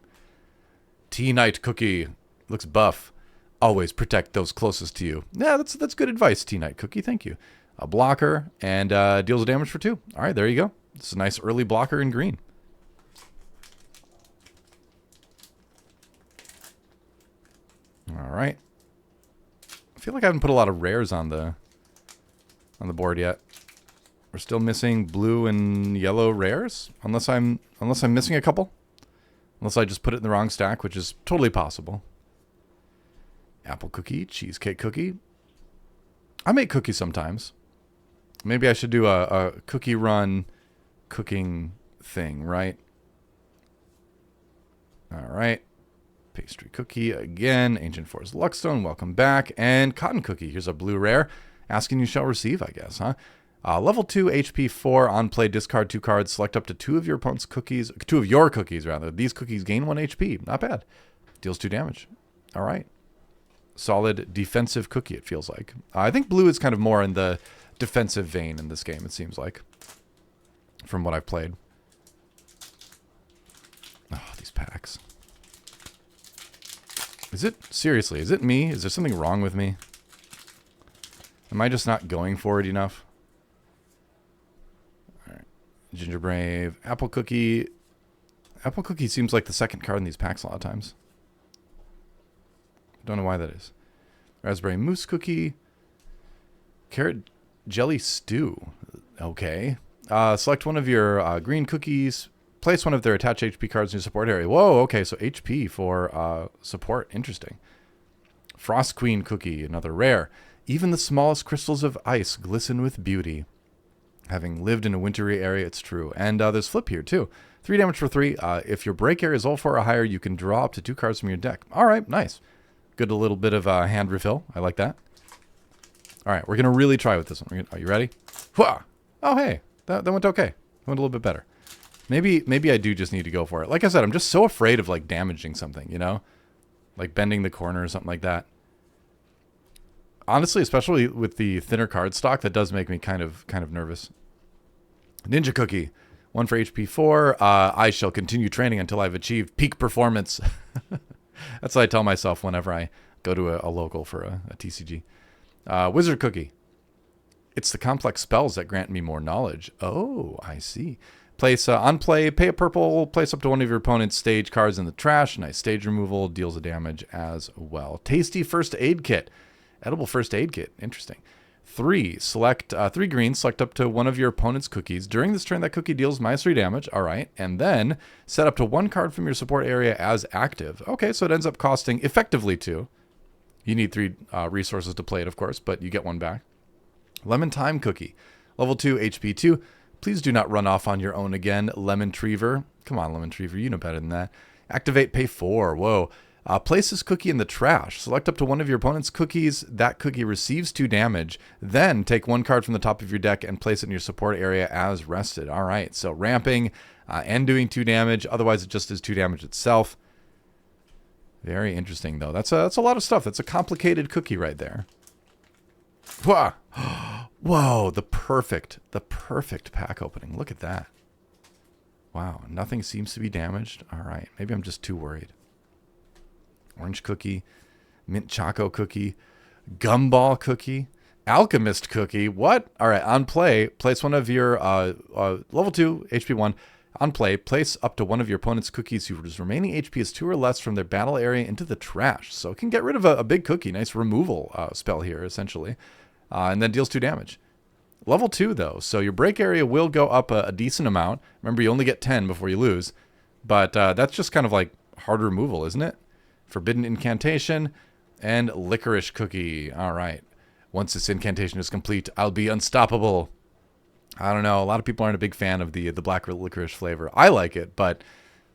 S1: Tea-Night Cookie. Looks buff. Always protect those closest to you. Yeah, that's good advice, Tea-Night Cookie. Thank you. A blocker, and deals damage for 2. All right, there you go. It's a nice early blocker in green. right. I feel like I haven't put a lot of rares on the board yet. We're still missing blue and yellow rares, unless I'm missing a couple. Unless I just put it in the wrong stack, which is totally possible. Apple cookie, cheesecake cookie. I make cookies sometimes. Maybe I should do a cookie run cooking thing, right? All right. Pastry cookie again. Ancient Forest Luckstone, welcome back. And cotton cookie. Here's a blue rare. Asking you shall receive, I guess, huh? Level 2, HP 4, on play, discard 2 cards, select up to 2 of your opponent's cookies, 2 of your cookies, rather. These cookies gain 1 HP. Not bad. Deals 2 damage. All right. Solid defensive cookie, it feels like. I think blue is kind of more in the defensive vein in this game, it seems like, from what I've played. Oh, these packs. Is it, seriously, is it me? Is there something wrong with me? Am I just not going for it enough? All right. Ginger Brave, Apple Cookie. Apple Cookie seems like the second card in these packs a lot of times. Don't know why that is. Raspberry Mousse Cookie. Carrot Jelly Stew. Okay. Select one of your green cookies. Place one of their attached HP cards in your support area. Whoa, okay, so HP for support. Interesting. Frost Queen Cookie, another rare. Even the smallest crystals of ice glisten with beauty. Having lived in a wintry area, it's true. And there's flip here, too. 3 damage for 3. If your break area is all 4 or higher, you can draw up to 2 cards from your deck. All right, nice. Good a little bit of hand refill. I like that. All right, we're going to really try with this one. Are you ready? Whoa! Oh, hey. That went okay. That went a little bit better. Maybe I do just need to go for it. Like I said, I'm just so afraid of, like, damaging something, you know? Like bending the corner or something like that. Honestly, especially with the thinner card stock, that does make me kind of nervous. Ninja Cookie. 1 for HP 4. I shall continue training until I've achieved peak performance. That's what I tell myself whenever I go to a local for a TCG. Wizard Cookie. It's the complex spells that grant me more knowledge. Oh, I see. Place on play, pay a purple, place up to 1 of your opponent's stage cards in the trash. Nice stage removal, deals a damage as well. Tasty First Aid Kit. Edible First Aid Kit. Interesting. 3. Select 3 greens. Select up to 1 of your opponent's cookies. During this turn, that cookie deals -3 damage. All right. And then set up to 1 card from your support area as active. Okay, so it ends up costing effectively 2. You need 3 resources to play it, of course, but you get 1 back. Lemon Time Cookie. Level 2, HP 2. Please do not run off on your own again. Lemon Triever. Come on, Lemon Triever. You know better than that. Activate, pay 4. Whoa. Place this cookie in the trash. Select up to 1 of your opponent's cookies. That cookie receives 2 damage. Then take 1 card from the top of your deck and place it in your support area as rested. All right. So ramping and doing 2 damage. Otherwise, it just is 2 damage itself. Very interesting, though. That's a lot of stuff. That's a complicated cookie right there. Whoa. Whoa, the perfect pack opening. Look at that. Wow, nothing seems to be damaged. All right, maybe I'm just too worried. Orange Cookie, Mint Choco Cookie, Gumball Cookie, Alchemist Cookie. What? All right, on play, place one of your level 2, HP 1. On play, place up to 1 of your opponent's cookies whose remaining HP is 2 or less from their battle area into the trash. So it can get rid of a big cookie. Nice removal spell here, essentially. And then deals 2 damage. Level 2, though. So your break area will go up a decent amount. Remember, you only get 10 before you lose. But that's just kind of like hard removal, isn't it? Forbidden Incantation and Licorice Cookie. All right. Once this incantation is complete, I'll be unstoppable. I don't know. A lot of people aren't a big fan of the black licorice flavor. I like it, but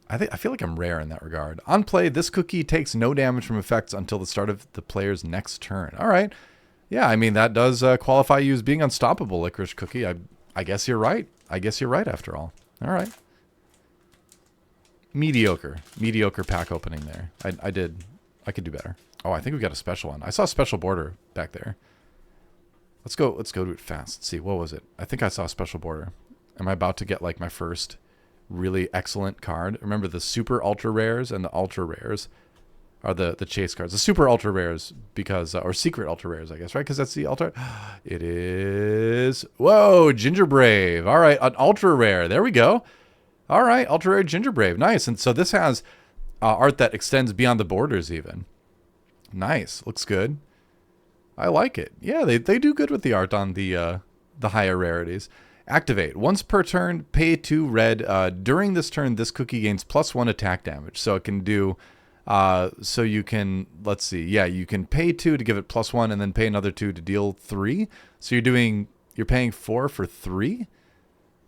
S1: I feel like I'm rare in that regard. On play, this cookie takes no damage from effects until the start of the player's next turn. All right. Yeah, I mean, that does qualify you as being unstoppable, Licorice Cookie. I guess you're right. I guess you're right after all. All right. Mediocre pack opening there. I could do better. Oh, I think we got a special one. I saw a special border back there. Let's go to it fast. Let's see. What was it? I think I saw a special border. Am I about to get like my first really excellent card? Remember, the super ultra rares and the ultra rares are the chase cards. The super ultra rares because, or secret ultra rares, I guess, right? Because that's the ultra. It is, whoa, Ginger Brave. All right, an ultra rare. There we go. All right, ultra rare Ginger Brave. Nice. And so this has art that extends beyond the borders even. Nice. Looks good. I like it. Yeah, they do good with the art on the higher rarities. Activate. Once per turn, pay 2 red. During this turn, this cookie gains +1 attack damage. So it can do... so you can... Let's see. Yeah, you can pay 2 to give it +1 and then pay another 2 to deal 3. So you're paying 4 for 3?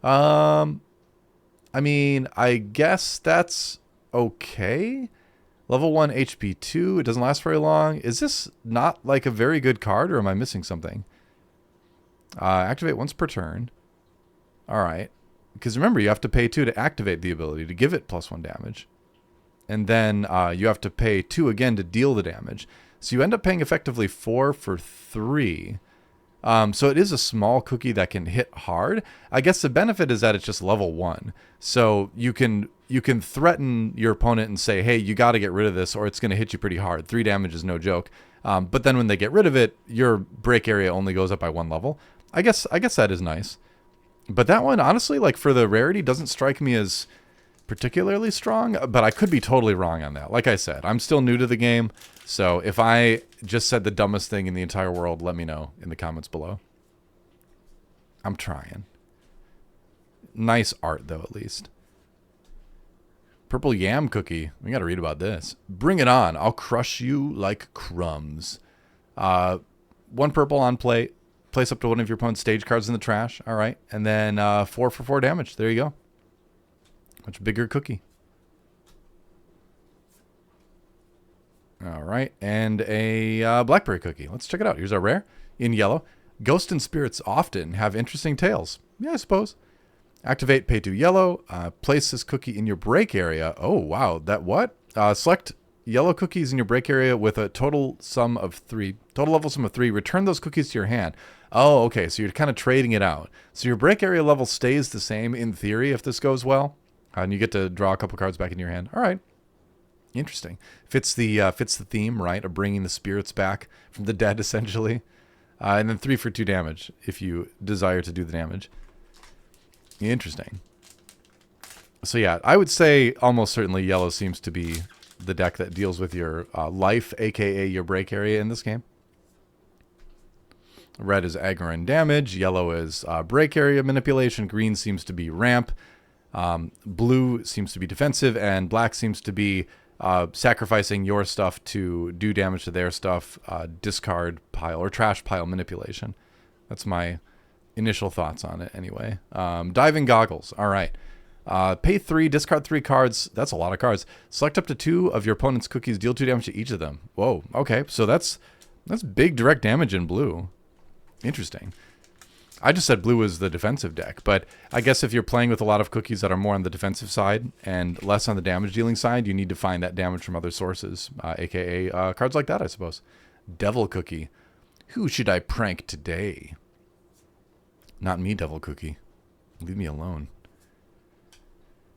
S1: I mean, I guess that's okay. Level 1 HP 2. It doesn't last very long. Is this not like a very good card, or am I missing something? Activate once per turn. All right. Because remember, you have to pay 2 to activate the ability to give it +1 damage. And then you have to pay 2 again to deal the damage. So you end up paying effectively 4 for 3. So it is a small cookie that can hit hard. I guess the benefit is that it's just level 1. So you can threaten your opponent and say, hey, you got to get rid of this or it's going to hit you pretty hard. 3 damage is no joke. But then when they get rid of it, your break area only goes up by 1 level. I guess that is nice. But that one, honestly, like for the rarity, doesn't strike me as particularly strong, but I could be totally wrong on that. Like I said, I'm still new to the game, so if I just said the dumbest thing in the entire world, let me know in the comments below. I'm trying. Nice art, though, at least. Purple yam cookie. We gotta read about this. Bring it on. I'll crush you like crumbs. 1 purple on play. Place up to one of your opponent's stage cards in the trash. All right. And then 4 for 4 damage. There you go. Much bigger cookie. All right. And a blackberry cookie. Let's check it out. Here's our rare in yellow. Ghost and spirits often have interesting tales. Yeah, I suppose. Activate, pay 2 yellow. Place this cookie in your break area. Oh, wow. That what? Select yellow cookies in your break area with a total sum of 3. Total level sum of 3. Return those cookies to your hand. Oh, okay. So you're kind of trading it out. So your break area level stays the same in theory if this goes well. And you get to draw a couple cards back in your hand. All right. Interesting. Fits the theme, right? Of bringing the spirits back from the dead, essentially. And then 3 for 2 damage if you desire to do the damage. Interesting. So yeah, I would say almost certainly yellow seems to be the deck that deals with your life, aka your break area in this game. Red is aggro and damage. Yellow is break area manipulation. Green seems to be ramp. Blue seems to be defensive. And black seems to be sacrificing your stuff to do damage to their stuff. Discard pile or trash pile manipulation. That's my initial thoughts on it anyway. Diving goggles. All right. Pay 3, discard 3 cards. That's a lot of cards. Select up to 2 of your opponent's cookies. Deal 2 damage to each of them. Whoa. Okay. So that's big direct damage in blue. Interesting. I just said blue was the defensive deck, but I guess if you're playing with a lot of cookies that are more on the defensive side and less on the damage dealing side, you need to find that damage from other sources, aka cards like that, I suppose. Devil cookie. Who should I prank today? Not me, devil cookie. Leave me alone.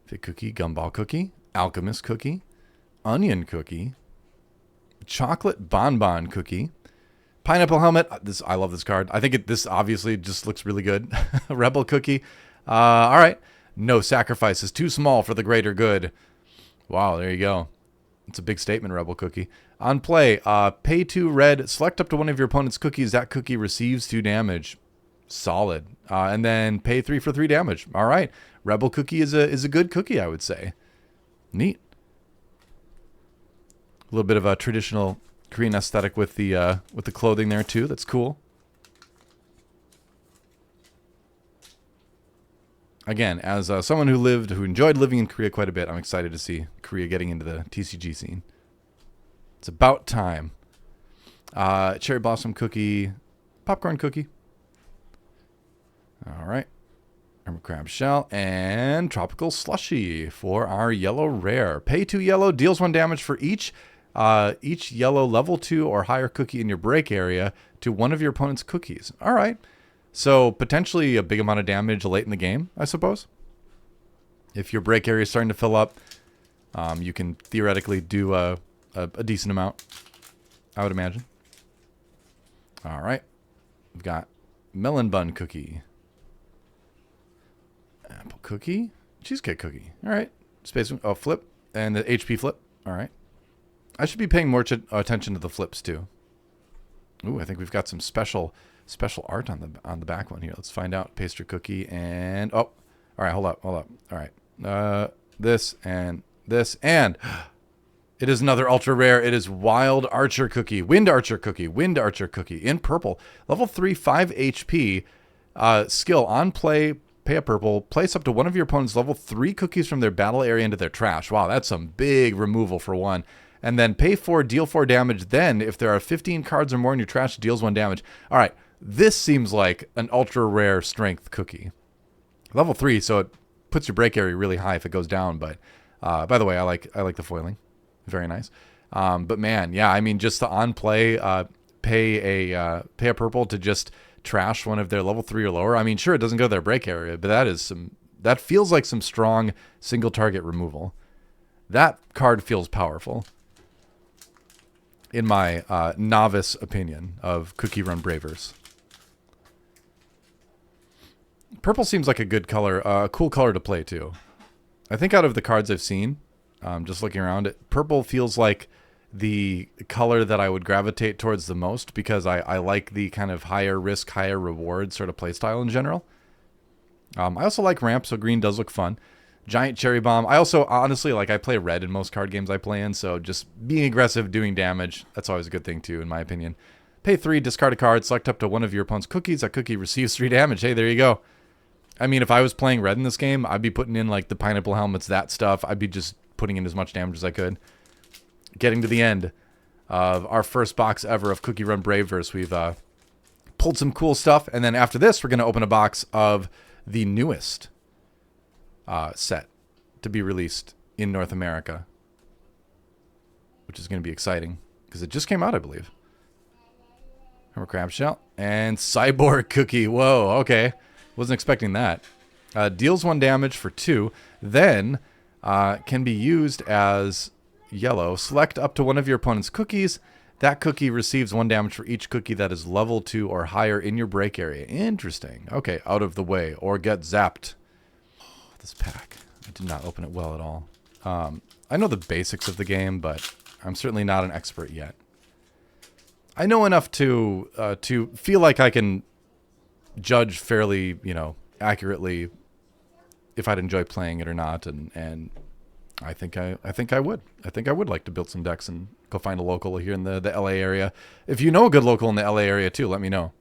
S1: Fit cookie, gumball cookie, alchemist cookie, onion cookie, chocolate bonbon cookie, pineapple helmet. I love this card. I think this obviously just looks really good. Rebel cookie. All right. No sacrifice is too small for the greater good. Wow, there you go. It's a big statement, Rebel cookie. On play, pay 2 red. Select up to one of your opponent's cookies. That cookie receives 2 damage. Solid. And then pay 3 for 3 damage. All right. Rebel cookie is a good cookie, I would say. Neat. A little bit of a traditional Korean aesthetic with the clothing there too. That's cool. Again, as someone who enjoyed living in Korea quite a bit, I'm excited to see Korea getting into the TCG scene. It's about time. Cherry blossom cookie, popcorn cookie. All right. Hermit crab shell and tropical slushy for our yellow rare. Pay 2 yellow, deals 1 damage for each yellow level 2 or higher cookie in your break area to one of your opponent's cookies. All right. So potentially a big amount of damage late in the game, I suppose. If your break area is starting to fill up, you can theoretically do a decent amount, I would imagine. All right. We've got melon bun cookie. Apple cookie. Cheesecake cookie. All right. Space. Oh, flip. And the HP flip. All right. I should be paying more attention to the flips too. Ooh, I think we've got some special art on the back one here. Let's find out. Pastry cookie and all right, hold up. All right, this and this and it is another ultra rare. It is Wild Archer Cookie, Wind Archer Cookie in purple, level 3, 5 HP, skill on play. Pay a purple. Place up to one of your opponent's level 3 cookies from their battle area into their trash. Wow, that's some big removal for one. And then pay 4, deal 4 damage. Then, if there are 15 cards or more in your trash, deals 1 damage. All right, this seems like an ultra rare strength cookie. Level 3, so it puts your break area really high if it goes down. But by the way, I like the foiling. Very nice. But man, yeah, I mean, just the on play, pay a purple to just trash one of their level 3 or lower. I mean, sure, it doesn't go to their break area, but that feels like some strong single target removal. That card feels powerful, in my novice opinion of CookieRun Braverse. Purple seems like a good color, a cool color to play too. I think out of the cards I've seen, just looking around it, purple feels like the color that I would gravitate towards the most because I like the kind of higher risk, higher reward sort of playstyle in general. I also like ramp, so green does look fun. Giant cherry bomb. I also, honestly, I play red in most card games I play in, so just being aggressive, doing damage, that's always a good thing too, in my opinion. Pay 3, discard a card, select up to one of your opponent's cookies. That cookie receives 3 damage. Hey, there you go. I mean, if I was playing red in this game, I'd be putting in the pineapple helmets, that stuff. I'd be just putting in as much damage as I could. Getting to the end of our first box ever of CookieRun Braverse. We've pulled some cool stuff, and then after this, we're going to open a box of the newest set to be released in North America, which is going to be exciting because it just came out, I believe. Hammer crab shell and cyborg cookie. Whoa, okay, wasn't expecting that. Deals 1 damage for 2, then can be used as yellow. Select up to one of your opponent's cookies. That cookie receives 1 damage for each cookie that is level 2 or higher in your break area. Interesting. Okay, out of the way or get zapped. Oh, this pack. I did not open it well at all. I know the basics of the game, but I'm certainly not an expert yet. I know enough to feel like I can judge fairly, accurately if I'd enjoy playing it or not, and I think I would. I think I would like to build some decks and go find a local here in the LA area. If you know a good local in the LA area too, let me know.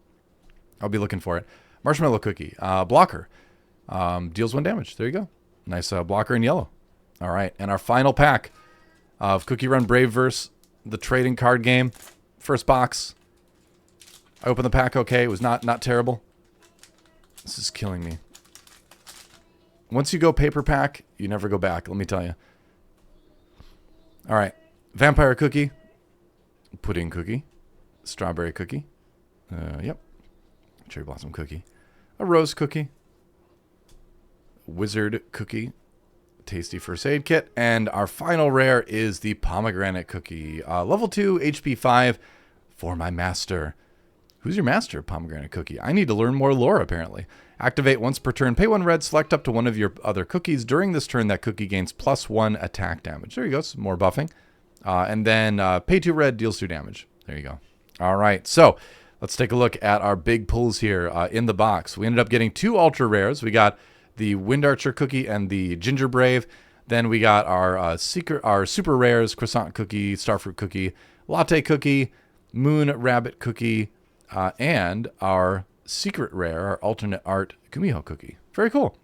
S1: I'll be looking for it. Marshmallow cookie, blocker, deals 1 damage. There you go. Nice blocker in yellow. All right, and our final pack of CookieRun Braverse, the trading card game. First box. I opened the pack okay. It was not terrible. This is killing me. Once you go paper pack, you never go back, let me tell you. All right. Vampire cookie. Pudding cookie. Strawberry cookie. Yep. Cherry blossom cookie. A rose cookie. Wizard cookie. Tasty first aid kit. And our final rare is the pomegranate cookie. Level 2, HP 5 for my master. Who's your master, pomegranate cookie? I need to learn more lore, apparently. Activate once per turn. Pay 1 red. Select up to one of your other cookies. During this turn, that cookie gains +1 attack damage. There you go. Some more buffing. And then pay 2 red. Deals 2 damage. There you go. All right. So let's take a look at our big pulls here in the box. We ended up getting 2 ultra rares. We got the Wind Archer cookie and the Ginger Brave. Then we got our super rares, croissant cookie, starfruit cookie, latte cookie, moon rabbit cookie, and our secret rare, our alternate art Kumiho cookie. Very cool.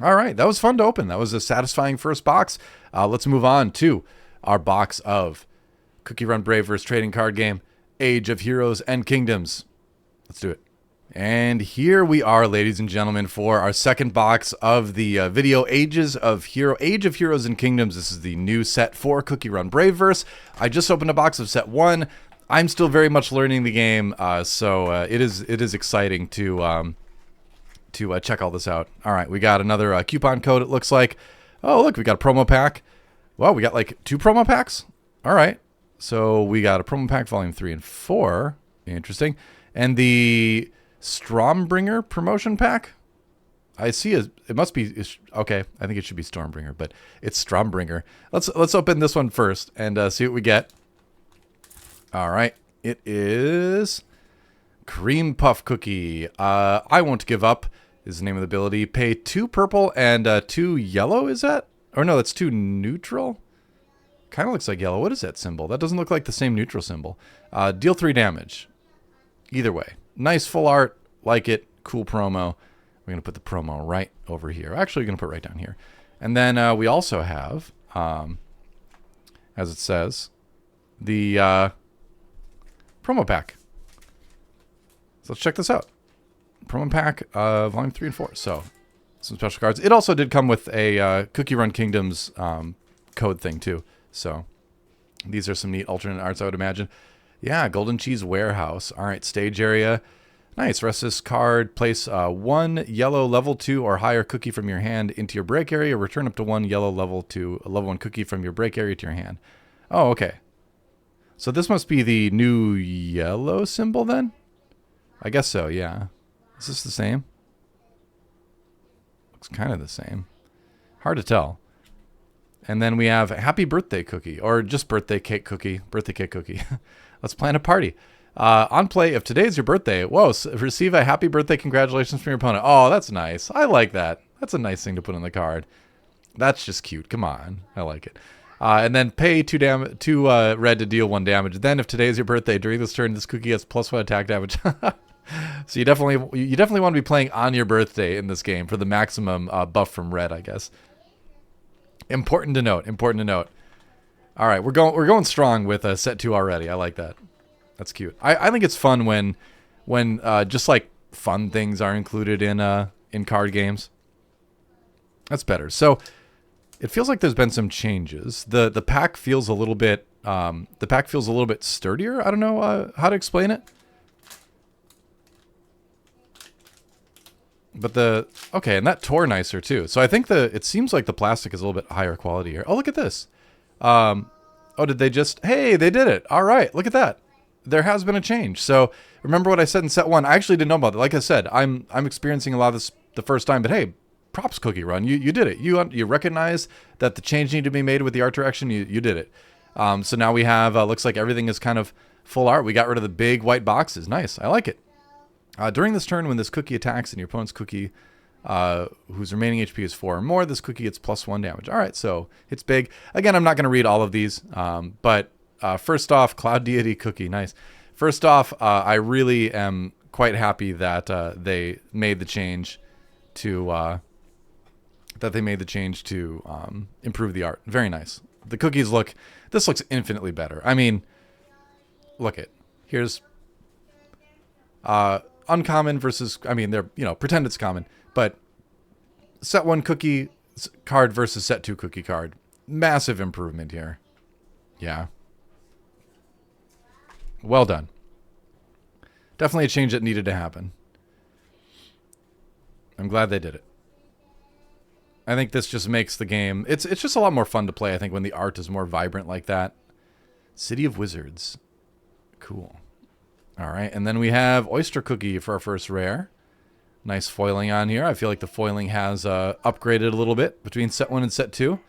S1: All right, that was fun to open. That was a satisfying first box. Let's move on to our box of CookieRun Braverse trading card game, Age of Heroes and Kingdoms. Let's do it. And here we are, ladies and gentlemen, for our second box of the video, Age of Heroes and Kingdoms. This is the new set for CookieRun Braverse. I just opened a box of set 1. I'm still very much learning the game, so it is exciting to check all this out. All right, we got another coupon code, it looks like. Oh, look, we got a promo pack. Well, we got like 2 promo packs. All right, so we got a promo pack, volume 3 and 4. Interesting. And the Stormbringer promotion pack. I see it must be okay. I think it should be Stormbringer, but it's Stormbringer. Let's open this one first and see what we get. All right. It is Cream Puff Cookie. I Won't Give Up is the name of the ability. Pay 2 purple and 2 yellow, is that? Or no, that's 2 neutral. Kind of looks like yellow. What is that symbol? That doesn't look like the same neutral symbol. Deal 3 damage. Either way. Nice full art. Like it. Cool promo. We're going to put the promo right over here. Actually, we're going to put it right down here. And then we also have, as it says, the promo pack. So let's check this out. Promo pack, volume 3 and 4. So some special cards. It also did come with a Cookie Run Kingdoms code thing too. So these are some neat alternate arts, I would imagine. Yeah, Golden Cheese Warehouse. All right, stage area. Nice. Rest this card. Place 1 yellow level 2 or higher cookie from your hand into your break area. Return up to 1 yellow level 2, level 1 cookie from your break area to your hand. Oh, okay. So this must be the new yellow symbol then? I guess so, yeah. Is this the same? Looks kind of the same. Hard to tell. And then we have Happy Birthday Cookie, or just Birthday Cake Cookie. Birthday Cake Cookie. Let's plan a party. On play, if today is your birthday, whoa, receive a happy birthday congratulations from your opponent. Oh, that's nice. I like that. That's a nice thing to put on the card. That's just cute. Come on. I like it. And then pay 2 red to deal 1 damage. Then if today is your birthday, during this turn, this cookie gets +1 attack damage. So you definitely want to be playing on your birthday in this game for the maximum buff from red, I guess. Important to note. Important to note. All right, we're going strong with set 2 already. I like that. That's cute. I think it's fun when just like fun things are included in card games. That's better. So it feels like there's been some changes. The pack feels a little bit sturdier. I don't know how to explain it. But okay, and that tore nicer too. So I think it seems like the plastic is a little bit higher quality here. Oh, look at this. Oh, did they just? Hey, they did it. All right, look at that. There has been a change. So remember what I said in set 1. I actually didn't know about it. Like I said, I'm experiencing a lot of this the first time. But hey, props, Cookie Run. You did it. You recognize that the change needed to be made with the art direction. You did it. So now we have looks like everything is kind of full art. We got rid of the big white boxes. Nice. I like it. During this turn, when this cookie attacks and your opponent's cookie, whose remaining HP is 4 or more, this cookie gets +1 damage. All right, so it's big. Again, I'm not going to read all of these, but first off, Cloud Deity Cookie, nice. First off, I really am quite happy that they made the change to improve the art. Very nice. The cookies this looks infinitely better. I mean, look it. Here's uncommon versus, I mean, they're, pretend it's common, but set 1 cookie card versus set 2 cookie card. Massive improvement here. Yeah. Well done. Definitely a change that needed to happen. I'm glad they did it. I think this just makes the game, it's just a lot more fun to play, I think, when the art is more vibrant like that. City of Wizards. Cool. All right, and then we have Oyster Cookie for our first rare. Nice foiling on here. I feel like the foiling has upgraded a little bit between set 1 and set 2.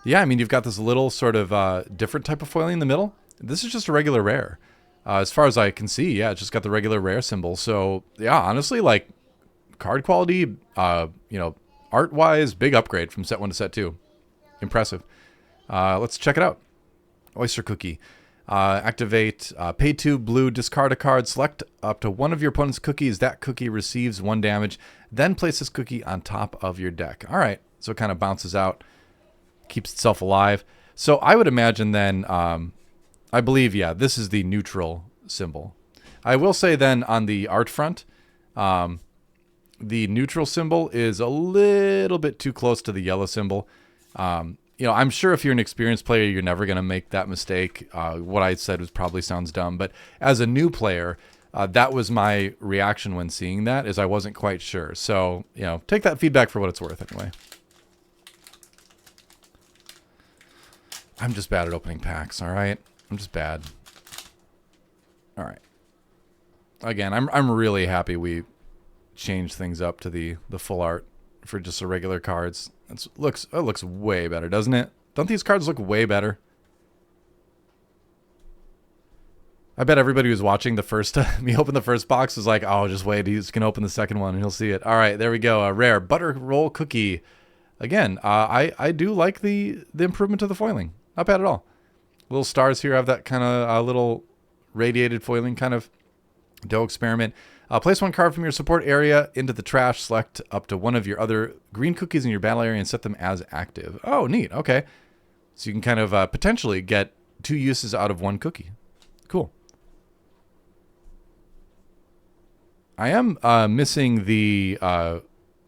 S1: Yeah, I mean, you've got this little sort of different type of foiling in the middle. This is just a regular rare. As far as I can see, yeah, it's just got the regular rare symbol. So, yeah, honestly, like, card quality, art-wise, big upgrade from set 1 to set 2. Impressive. Let's check it out. Oyster Cookie. Activate, pay 2 blue, discard a card, select up to one of your opponent's cookies. That cookie receives 1 damage. Then place this cookie on top of your deck. All right, so it kind of bounces out, keeps itself alive. So I would imagine then, I believe, yeah, this is the neutral symbol. I will say then on the art front, the neutral symbol is a little bit too close to the yellow symbol. I'm sure if you're an experienced player, you're never going to make that mistake. What I said probably sounds dumb, but as a new player, that was my reaction when seeing that, is I wasn't quite sure. So, take that feedback for what it's worth anyway. I'm just bad at opening packs, all right? I'm just bad. All right. Again, I'm really happy we changed things up to the full art for just the regular cards. It looks way better, doesn't it? Don't these cards look way better? I bet everybody who's watching the first me open the first box was like, oh, just wait, he's gonna open the second one and he'll see it. All right, there we go. A rare butter roll cookie. Again, I do like the improvement to the foiling. Not bad at all. Little stars here have that kind of little radiated foiling kind of dough experiment. Place one card from your support area into the trash. Select up to one of your other green cookies in your battle area and set them as active. Oh, neat. Okay. So you can kind of potentially get 2 uses out of 1 cookie. Cool. I am missing the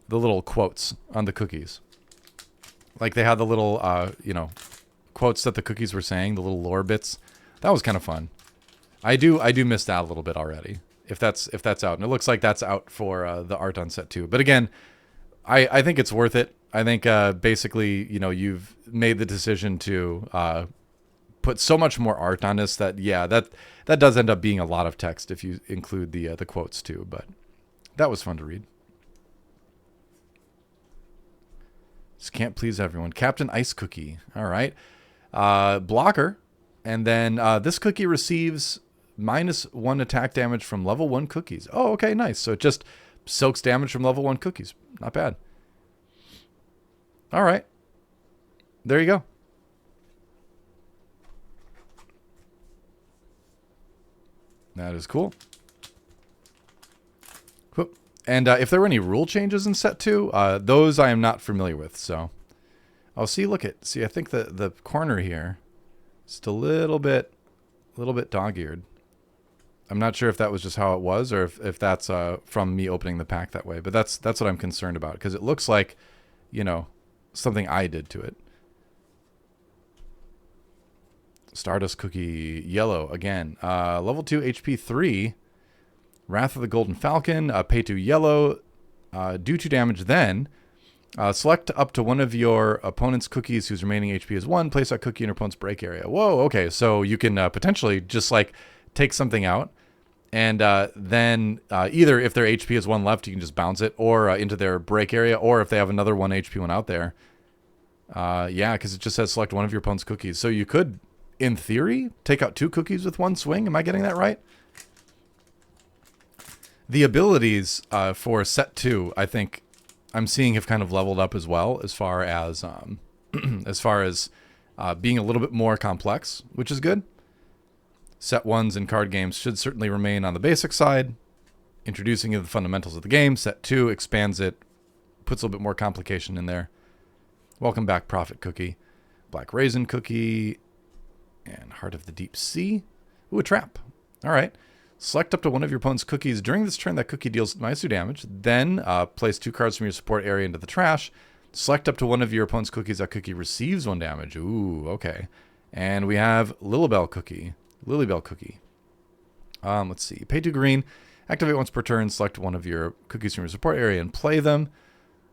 S1: little quotes on the cookies. Like they had the little, quotes that the cookies were saying, the little lore bits. That was kind of fun. I do miss that a little bit already. If that's out, and it looks like that's out for the art on set 2. But again, I think it's worth it. I think basically, you've made the decision to put so much more art on this that that does end up being a lot of text if you include the quotes too. But that was fun to read. Just can't please everyone. Captain Ice Cookie. All right. Blocker. And then this cookie receives -1 attack damage from level 1 cookies. Oh, okay, nice. So it just soaks damage from level 1 cookies. Not bad. All right. There you go. That is cool. And if there were any rule changes in set 2, those I am not familiar with. So I'll see. See, I think the corner here is just a little bit dog-eared. I'm not sure if that was just how it was or if that's from me opening the pack that way. But that's what I'm concerned about because it looks like, something I did to it. Stardust Cookie Yellow again. Level 2 HP 3. Wrath of the Golden Falcon. Pay 2 yellow. Do 2 damage then. Select up to one of your opponent's cookies whose remaining HP is 1. Place that cookie in your opponent's break area. Whoa, okay. So you can potentially just like take something out. And then either if their HP is 1 left, you can just bounce it or into their break area. Or if they have another 1 HP one out there. Yeah, because it just says select one of your opponent's cookies. So you could, in theory, take out 2 cookies with 1 swing. Am I getting that right? The abilities for set 2, I think I'm seeing have kind of leveled up as well as far as being a little bit more complex, which is good. Set 1s in card games should certainly remain on the basic side, introducing you to the fundamentals of the game. Set 2 expands it, puts a little bit more complication in there. Welcome back, Prophet Cookie. Black Raisin Cookie. And Heart of the Deep Sea. Ooh, a trap. All right. Select up to one of your opponent's cookies. During this turn, that cookie deals -2 damage. Then place 2 cards from your support area into the trash. Select up to one of your opponent's cookies. That cookie receives 1 damage. Ooh, okay. And we have Lilybell Cookie. Let's see. Pay 2 green. Activate once per turn. Select one of your cookies from your support area and play them.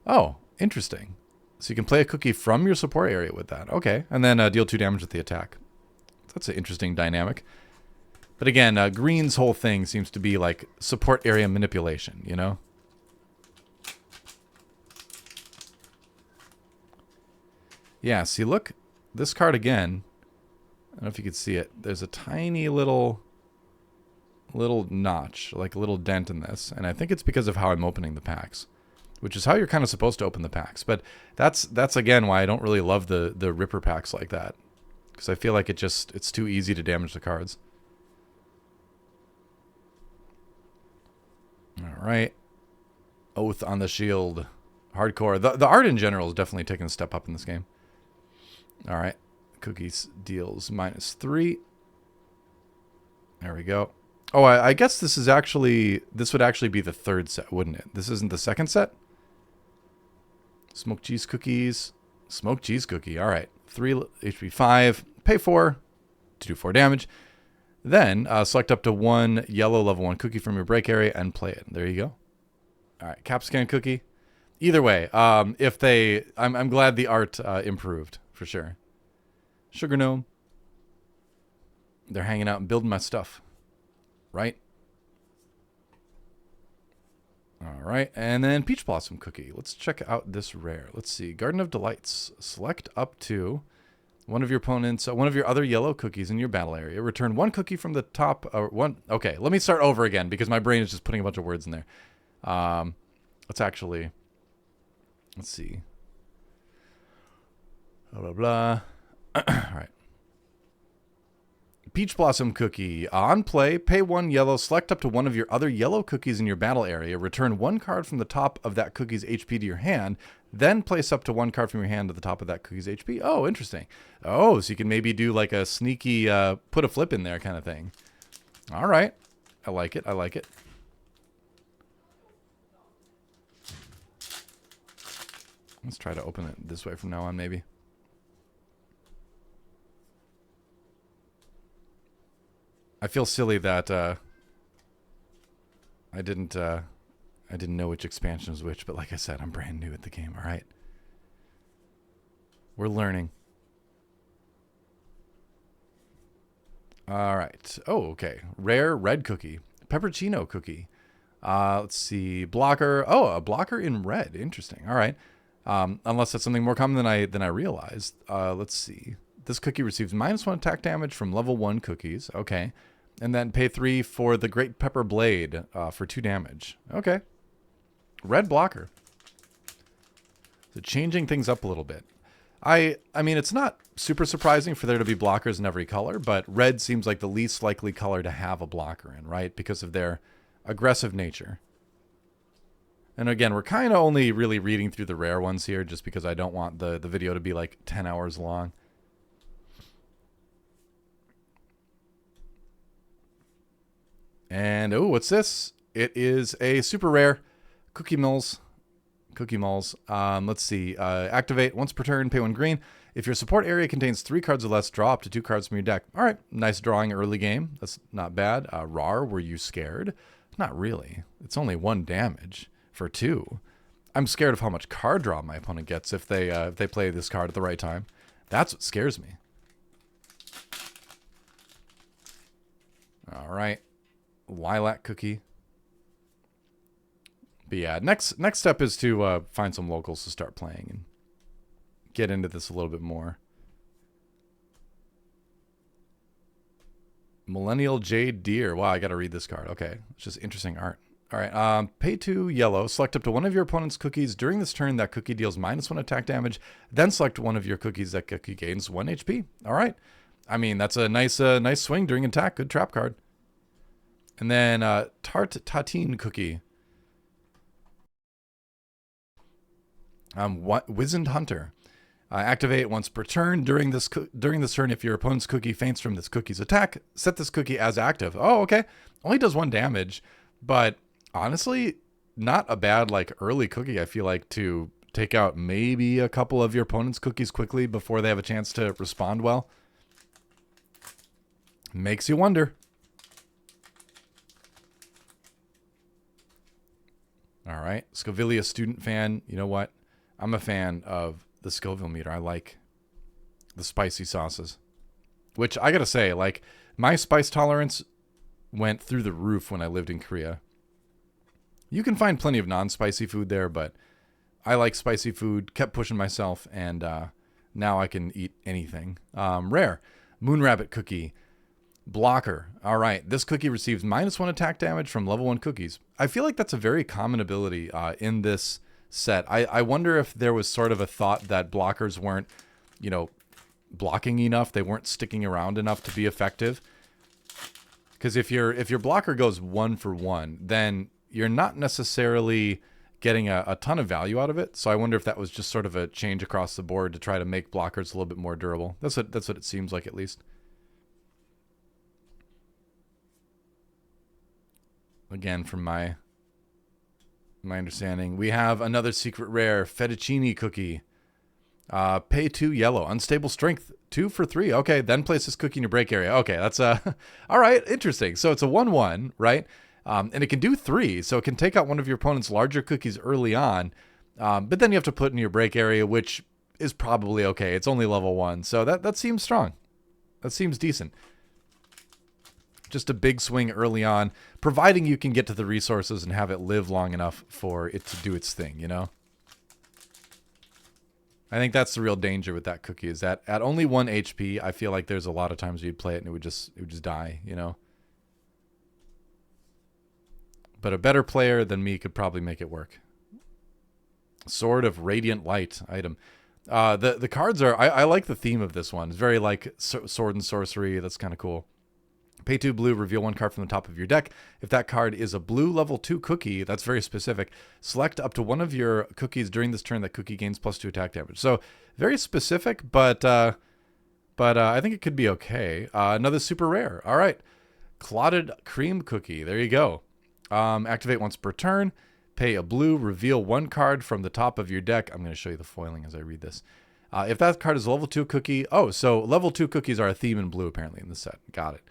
S1: Oh, interesting. So you can play a cookie from your support area with that. Okay. And then deal 2 damage with the attack. That's an interesting dynamic. But again, green's whole thing seems to be like support area manipulation, Yeah, see, look, this card again. I don't know if you can see it. There's a tiny little notch, like a little dent in this. And I think it's because of how I'm opening the packs, which is how you're kind of supposed to open the packs. But that's again, why I don't really love the Ripper packs like that. Because I feel like it's too easy to damage the cards. All right. Oath on the Shield. Hardcore. The art in general is definitely taking a step up in this game. All right. Cookies deals -3. There we go. Oh, I guess this would actually be the 3rd set, wouldn't it? This isn't the 2nd set? Smoked cheese cookies. Smoked cheese cookie. All right. 3 HP 5. Pay 4 to do 4 damage. Then select up to 1 yellow level 1 cookie from your break area and play it. There you go. All right, Capscan Cookie. Either way, I'm glad the art improved for sure. Sugar Gnome. They're hanging out and building my stuff, right? All right, and then Peach Blossom Cookie. Let's check out this rare. Let's see, Garden of Delights. Select up to One of your opponents, one of your other yellow cookies in your battle area. Return one cookie from the top. One. Okay, let me start over again because my brain is just putting a bunch of words in there. Let's actually. Let's see. Blah blah blah. All right. Peach Blossom Cookie. On play, pay 1 yellow, select up to one of your other yellow cookies in your battle area, return 1 card from the top of that cookie's HP to your hand, then place up to 1 card from your hand to the top of that cookie's HP. Oh, interesting. Oh, so you can maybe do like a sneaky put a flip in there kind of thing. All right. I like it. I like it. Let's try to open it this way from now on, maybe. I feel silly that I didn't know which expansion was which, but like I said, I'm brand new at the game, all right? We're learning. All right. Oh, okay. Rare red cookie. Peppercino cookie. Let's see. Blocker. Oh, a blocker in red. Interesting. All right. Unless that's something more common than I realized. Let's see. This cookie receives -1 attack damage from level 1 cookies. Okay. And then pay 3 for the Great Pepper Blade for 2 damage. Okay. Red blocker. So changing things up a little bit. I mean, it's not super surprising for there to be blockers in every color, but red seems like the least likely color to have a blocker in, right? Because of their aggressive nature. And again, we're kind of only really reading through the rare ones here just because I don't want the video to be like 10 hours long. And, oh, what's this? It is a super rare Cookie Mills. Cookie Malls. Let's see. Activate once per turn, pay 1 green. If your support area contains 3 cards or less, draw up to 2 cards from your deck. All right. Nice drawing early game. That's not bad. Rar, were you scared? Not really. It's only 1 damage for 2. I'm scared of how much card draw my opponent gets if they play this card at the right time. That's what scares me. All right. Lilac cookie. But yeah, next step is to find some locals to start playing and get into this a little bit more. Millennial Jade Deer. Wow, I got to read this card. Okay, it's just interesting art. All right, pay 2 yellow. Select up to one of your opponent's cookies. During this turn, that cookie deals -1 attack damage. Then select one of your cookies. That cookie gains 1 HP. All right. I mean, that's a nice swing during attack. Good trap card. And then Tartine Cookie. Wizened Hunter. Activate once per turn. During this turn, if your opponent's cookie faints from this cookie's attack, set this cookie as active. Oh, okay. Only does 1 damage, but honestly, not a bad like early cookie. I feel like to take out maybe a couple of your opponent's cookies quickly before they have a chance to respond well. Makes you wonder. All right, Scoville student fan. You know what? I'm a fan of the Scoville meter. I like the spicy sauces, which I gotta say, like my spice tolerance went through the roof when I lived in Korea. You can find plenty of non-spicy food there, but I like spicy food. Kept pushing myself, and now I can eat anything. Rare Moon Rabbit Cookie. Blocker. All right. This cookie receives -1 attack damage from level 1 cookies. I feel like that's a very common ability in this set. I wonder if there was sort of a thought that blockers weren't, you know, blocking enough. They weren't sticking around enough to be effective. Because if your blocker goes 1 for 1, then you're not necessarily getting a ton of value out of it. So I wonder if that was just sort of a change across the board to try to make blockers a little bit more durable. That's what it seems like, at least. Again, from my understanding, we have another secret rare, Fettuccine Cookie. Pay 2 yellow. Unstable strength, 2 for 3. Okay, then place this cookie in your break area. Okay, that's all right, interesting. So it's a 1/1, right? And it can do 3, so it can take out one of your opponent's larger cookies early on. But then you have to put it in your break area, which is probably okay. It's only level 1, so that seems strong. That seems decent. Just a big swing early on, providing you can get to the resources and have it live long enough for it to do its thing, you know? I think that's the real danger with that cookie, is that at only 1 HP, I feel like there's a lot of times you'd play it and it would just die, you know? But a better player than me could probably make it work. Sword of Radiant Light item. The cards are... I like the theme of this one. It's very like sword and sorcery. That's kind of cool. Pay 2 blue, reveal 1 card from the top of your deck. If that card is a blue level 2 cookie, that's very specific. Select up to one of your cookies during this turn. That cookie gains +2 attack damage. So very specific, but I think it could be okay. Another super rare. All right. Clotted Cream Cookie. There you go. Activate once per turn. Pay a blue, reveal 1 card from the top of your deck. I'm going to show you the foiling as I read this. If that card is a level 2 cookie... Oh, so level 2 cookies are a theme in blue, apparently, in the set. Got it.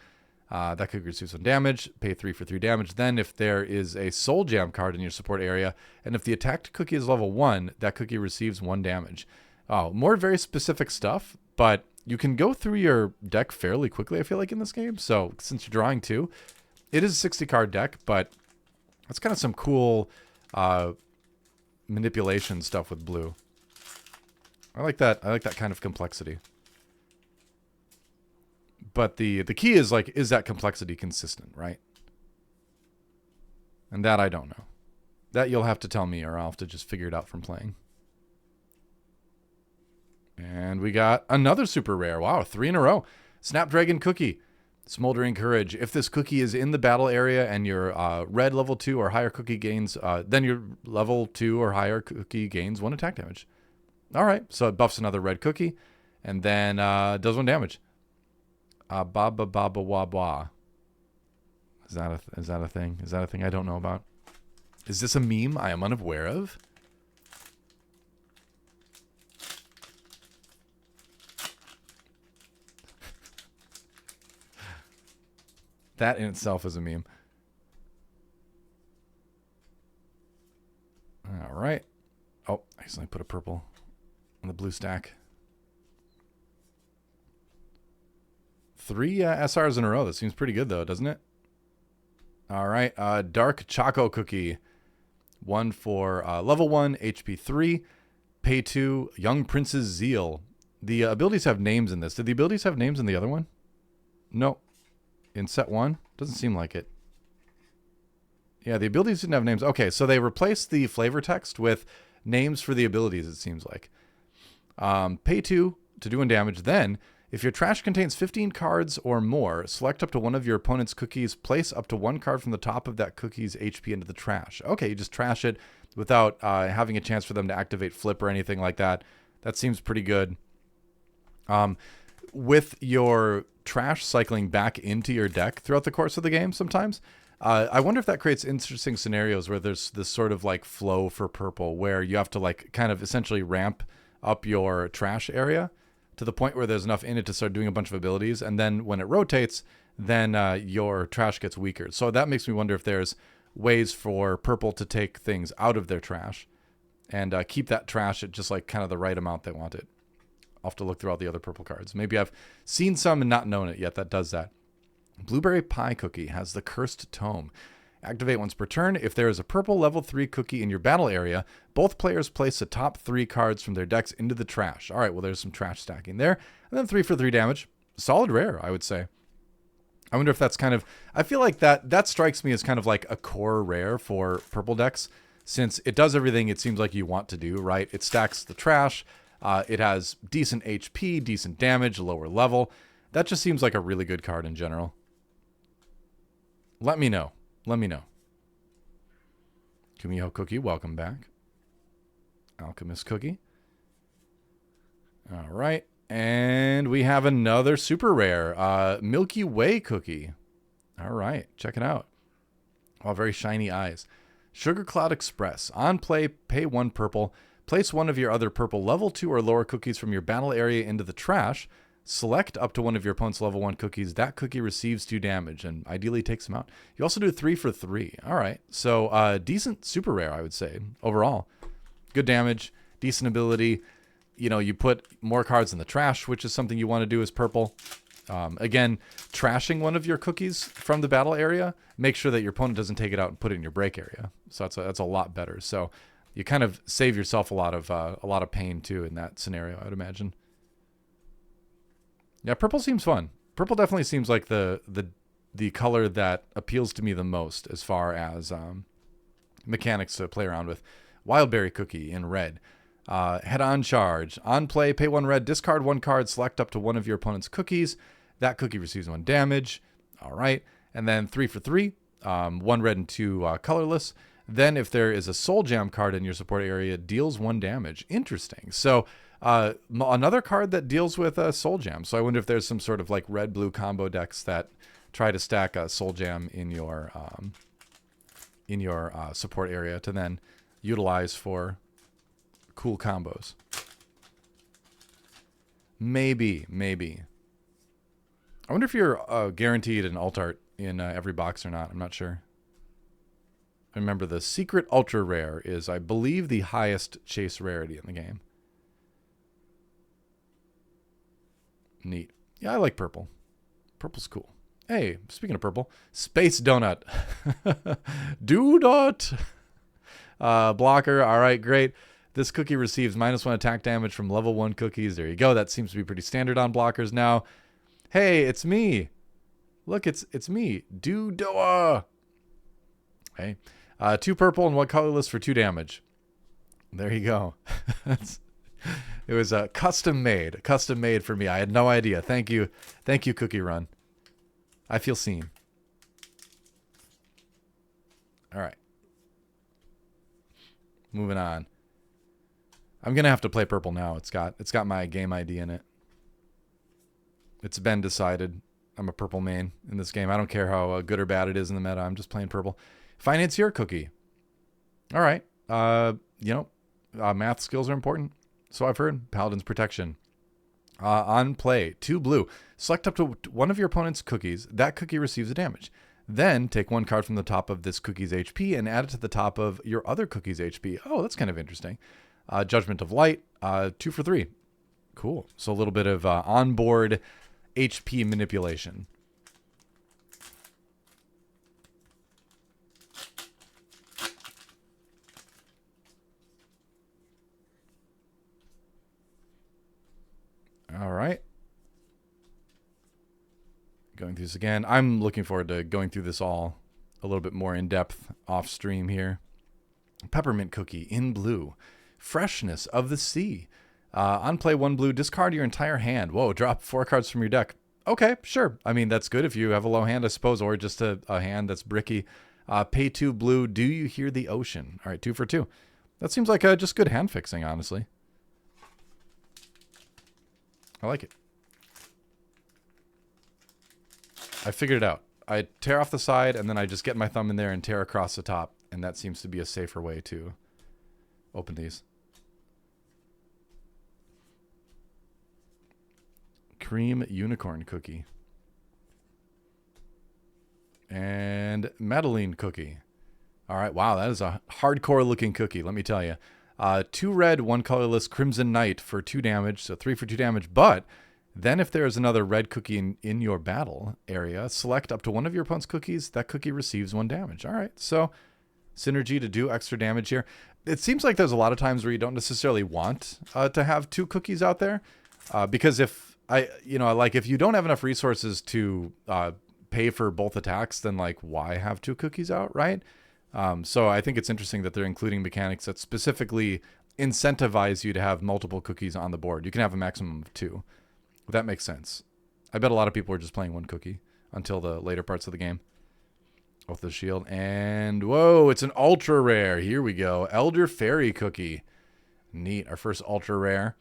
S1: That could receive some damage. Pay 3 for 3 damage. Then if there is a Soul Jam card in your support area, and if the attacked cookie is level 1, that cookie receives 1 damage. Oh, more very specific stuff, but you can go through your deck fairly quickly, I feel like, in this game. So since you're drawing 2, it is a 60-card deck, but it's kind of some cool manipulation stuff with blue. I like that. I like that kind of complexity. But the key is, like, is that complexity consistent, right? And that I don't know. That you'll have to tell me, or I'll have to just figure it out from playing. And we got another super rare. Wow, 3 in a row. Snapdragon Cookie. Smoldering Courage. If this cookie is in the battle area and your red level 2 or higher cookie gains, then your level 2 or higher cookie gains 1 attack damage. All right, so it buffs another red cookie, and then does 1 damage. Baba Baba Waba. Is that a thing? Is that a thing I don't know about? Is this a meme I am unaware of? That in itself is a meme. All right. Oh, I accidentally put a purple on the blue stack. 3 SRs in a row. That seems pretty good, though, doesn't it? All right. Dark Choco Cookie. 1 for level 1, HP 3. Pay 2, Young Prince's Zeal. The abilities have names in this. Did the abilities have names in the other one? No. In set 1? Doesn't seem like it. Yeah, the abilities didn't have names. Okay, so they replaced the flavor text with names for the abilities, it seems like. Pay 2 to do 1 damage. Then, if your trash contains 15 cards or more, select up to one of your opponent's cookies, place up to 1 card from the top of that cookie's HP into the trash. Okay, you just trash it without having a chance for them to activate flip or anything like that. That seems pretty good. With your trash cycling back into your deck throughout the course of the game sometimes, I wonder if that creates interesting scenarios where there's this sort of like flow for purple where you have to like kind of essentially ramp up your trash area to the point where there's enough in it to start doing a bunch of abilities, and then when it rotates, then your trash gets weaker. So that makes me wonder if there's ways for purple to take things out of their trash and keep that trash at just like kind of the right amount they want it. I'll have to look through all the other purple cards. Maybe I've seen some and not known it yet that does that. Blueberry Pie Cookie has the Cursed Tome. Activate once per turn. If there is a purple level 3 cookie in your battle area, both players place the top 3 cards from their decks into the trash. All right, well, there's some trash stacking there. And then 3 for 3 damage. Solid rare, I would say. I wonder if that's kind of... I feel like that strikes me as kind of like a core rare for purple decks, since it does everything it seems like you want to do, right? It stacks the trash. It has decent HP, decent damage, lower level. That just seems like a really good card in general. Let me know. Let me know. Kumiho Cookie, welcome back. Alchemist Cookie. All right. And we have another super rare. Milky Way Cookie. All right. Check it out. Oh, very shiny eyes. Sugar Cloud Express. On play, pay 1 purple. Place one of your other purple level 2 or lower cookies from your battle area into the trash. Select up to one of your opponent's level 1 cookies. That cookie receives 2 damage and ideally takes them out. You also do 3 for 3. All right. So decent super rare, I would say, overall. Good damage, decent ability. You know, you put more cards in the trash, which is something you want to do as purple. Again, trashing one of your cookies from the battle area, make sure that your opponent doesn't take it out and put it in your break area. So that's a lot better. So you kind of save yourself a lot of pain too in that scenario, I would imagine. Yeah, purple seems fun. Purple definitely seems like the color that appeals to me the most as far as mechanics to play around with. Wildberry Cookie in red. Head-on charge. On play, pay 1 red, discard 1 card, select up to one of your opponent's cookies. That cookie receives 1 damage. All right. And then 3 for 3. 1 red and 2 colorless. Then if there is a Soul Jam card in your support area, deals 1 damage. Interesting. So another card that deals with Soul Jam. So I wonder if there's some sort of like red-blue combo decks that try to stack a Soul Jam in your support area to then utilize for cool combos. Maybe. I wonder if you're guaranteed an alt art in every box or not. I'm not sure. Remember, the secret ultra rare is, I believe, the highest chase rarity in the game. Neat. Yeah, I like purple. Purple's cool. Hey, speaking of purple, Space Donut. Donut. Blocker. All right, great. This cookie receives -1 attack damage from level 1 cookies. There you go. That seems to be pretty standard on blockers now. Hey, it's me. Look, it's me. Dodoa. Hey. 2 purple and 1 colorless for 2 damage. There you go. It was custom made for me. I had no idea. Thank you, CookieRun. I feel seen. All right. Moving on. I'm gonna have to play purple now. It's got my game ID in it. It's been decided. I'm a purple main in this game. I don't care how good or bad it is in the meta. I'm just playing purple. Financier Cookie. All right. Math skills are important. So I've heard. Paladin's Protection. On play, 2 blue. Select up to one of your opponent's cookies. That cookie receives a damage. Then take 1 card from the top of this cookie's HP and add it to the top of your other cookie's HP. Oh, that's kind of interesting. Judgment of Light. 2 for 3. Cool. So a little bit of onboard HP manipulation. All right. Going through this again. I'm looking forward to going through this all a little bit more in depth off stream here. Peppermint Cookie in blue. Freshness of the Sea. On play, 1 blue, discard your entire hand. Whoa, drop 4 cards from your deck. Okay, sure. I mean, that's good if you have a low hand, I suppose, or just a hand that's bricky. Pay 2 blue. Do you hear the ocean? All right, 2 for 2. That seems like just good hand fixing, honestly. I like it. I figured it out. I tear off the side, and then I just get my thumb in there and tear across the top, and that seems to be a safer way to open these. Cream Unicorn Cookie. And Madeline Cookie. All right, wow, that is a hardcore looking cookie, let me tell you. 2 red, 1 colorless Crimson Knight for 2 damage, so 3 for 2 damage. But then if there is another red cookie in your battle area, select up to one of your opponent's cookies. That cookie receives 1 damage. All right, so synergy to do extra damage here. It seems like there's a lot of times where you don't necessarily want to have 2 cookies out there, because if if you don't have enough resources to pay for both attacks, then like why have 2 cookies out, right? So I think it's interesting that they're including mechanics that specifically incentivize you to have multiple cookies on the board. You can have a maximum of 2. That makes sense. I bet a lot of people are just playing 1 cookie until the later parts of the game. Oath of the Shield. And whoa, it's an ultra rare. Here we go. Elder Fairy Cookie. Neat. Our first ultra rare